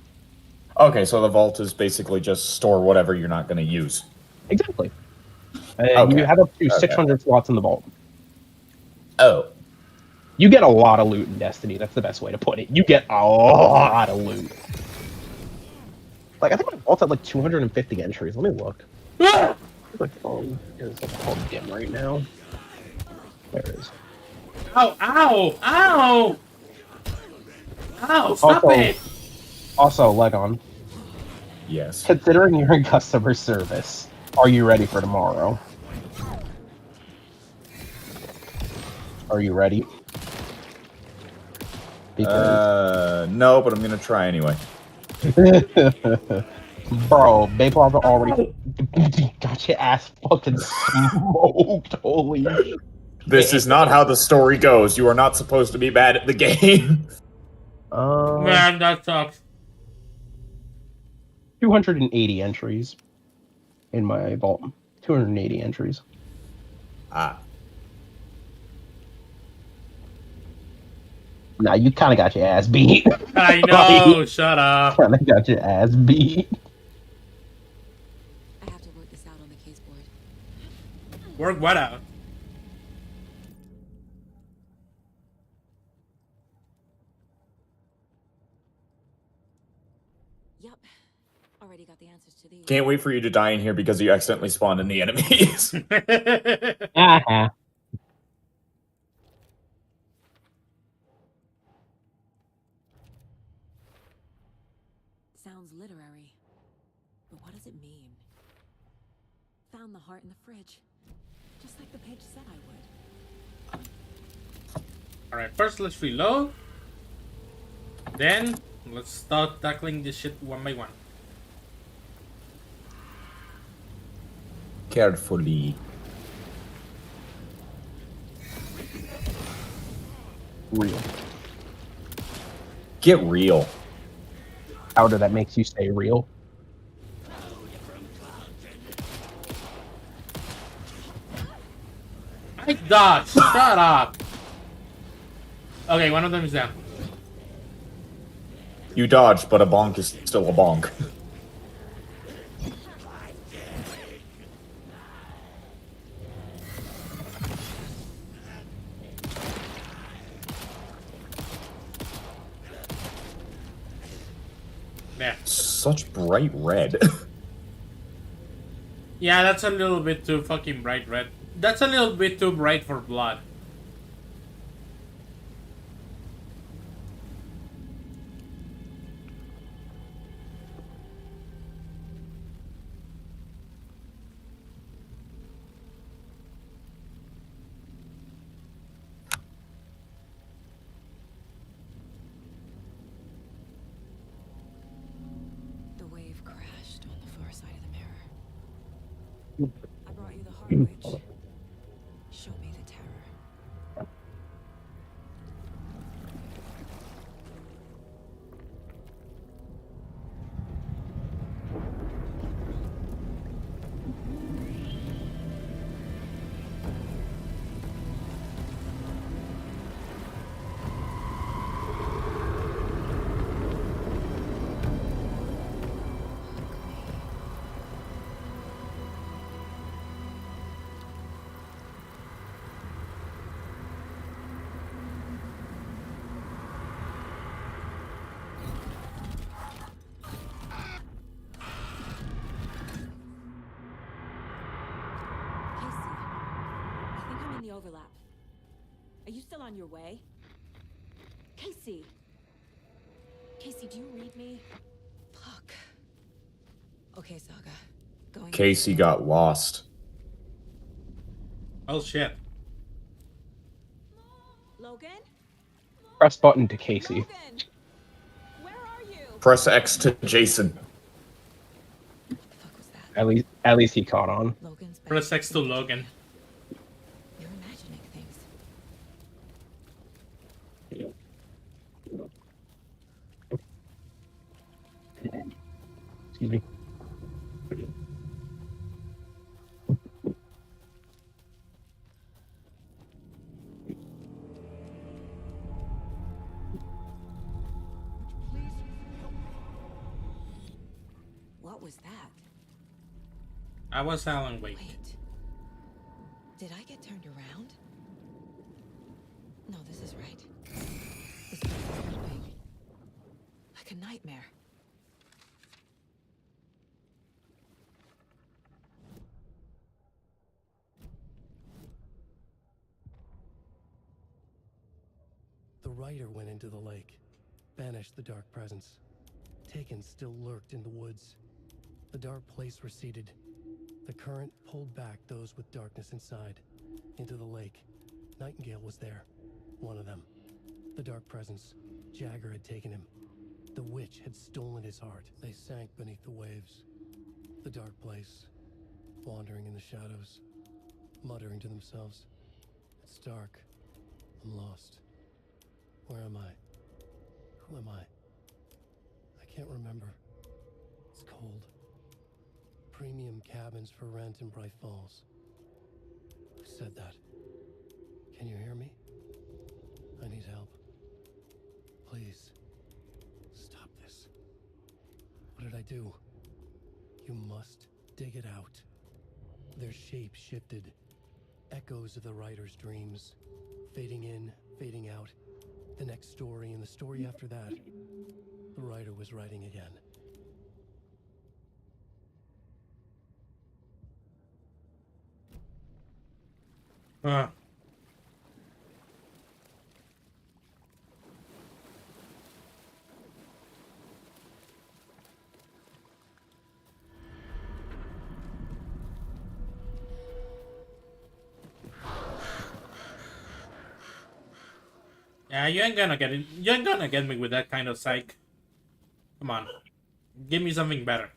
B: Okay, so the vault is basically just store whatever you're not going to use.
R: Exactly. You have up to 600 slots in the vault.
B: Oh.
R: You get a lot of loot in Destiny. That's the best way to put it. You get a lot of loot. Like, I think my vault's at like 250 entries. Let me look. My phone is called dim right now. There it is.
A: Ow! Ow! Ow! Ow! Stop it!
R: Also, Legon.
B: Yes.
R: Considering you're in customer service, are you ready for tomorrow? Are you ready?
B: No, but I'm gonna try anyway.
R: Bro, Bayplaza already got your ass fucking smoked. Holy shit.
B: This is not how the story goes. You are not supposed to be bad at the game.
A: Man, that sucks.
R: 280 entries in my vault. 280 entries. Nah, you kind of got your ass beat.
A: I know, shut up.
R: Kind of got your ass beat.
D: I have to work this out on the case board.
A: Work what out?
D: Yep. Already got the answers to these.
B: Can't wait for you to die in here because you accidentally spawned in the enemies.
D: Sounds literary. But what does it mean? Found the heart in the fridge. Just like the page said I would.
A: Alright, first let's reload. Then, let's start tackling this shit one by one.
B: Carefully.
R: Real.
B: Get real.
R: How did that makes you say real?
A: I dodged. Shut up. Okay, one of them is down.
B: You dodged, but a bonk is still a bonk.
A: There.
B: Such bright red.
A: Yeah, that's a little bit too fucking bright red. That's a little bit too bright for blood.
D: The wave crashed on the far side of the mirror. I brought you the heart witch. Show me the terror. Overlap. Are you still on your way? Casey! Casey, do you read me? Fuck. Okay, Saga. Going.
B: Casey got lost.
A: Oh shit.
D: Logan?
R: Press button to Casey.
D: Logan! Where are you?
B: Press X to Jason.
R: At least he caught on.
D: Logan's back.
A: Press X to Logan.
D: You're imagining things.
R: Excuse me.
D: What was that?
A: I was Alan Wake.
D: Wait. Did I get turned around? No, this is right. This place is moving. Like a nightmare.
C: The rider went into the lake, banished the dark presence. Taken still lurked in the woods. The dark place receded. The current pulled back those with darkness inside, into the lake. Nightingale was there, one of them. The dark presence, Jagger had taken him. The witch had stolen his heart. They sank beneath the waves. The dark place, wandering in the shadows, muttering to themselves. It's dark. I'm lost. Where am I? Who am I? I can't remember. It's cold. Premium cabins for rent in Bright Falls. Who said that? Can you hear me? I need help. Please. Stop this. What did I do? You must dig it out. Their shape shifted. Echoes of the writer's dreams. Fading in, fading out. The next story and the story after that. The writer was writing again.
A: Yeah, you ain't gonna get it. You ain't gonna get me with that kind of psych. Come on. Give me something better.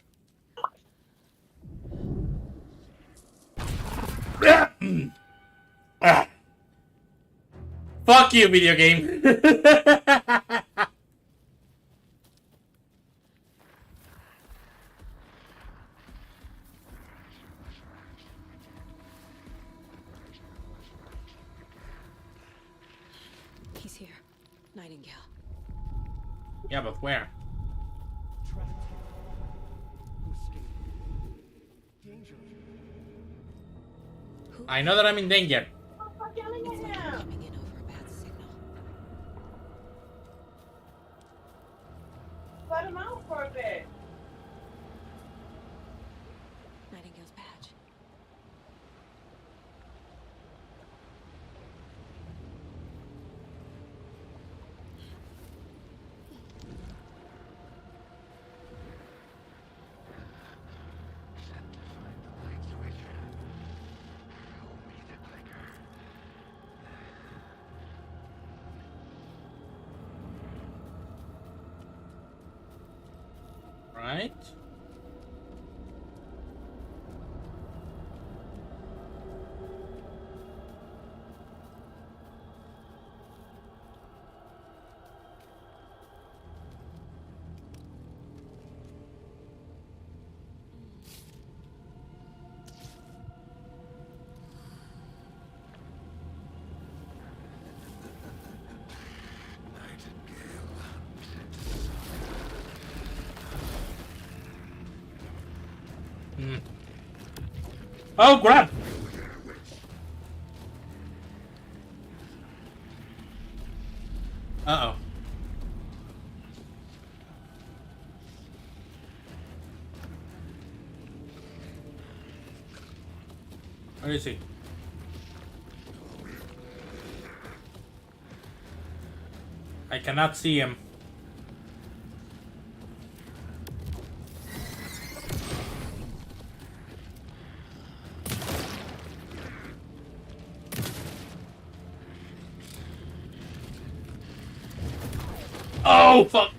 A: Fuck you, video game.
D: He's here. Nightingale.
A: Yeah, but where? I know that I'm in danger.
D: Coming in over a bad signal.
T: Let him out for a bit.
D: Nightingale's badge.
A: Alright. Oh, grab! Uh-oh. Where is he? I cannot see him. Oh, fuck!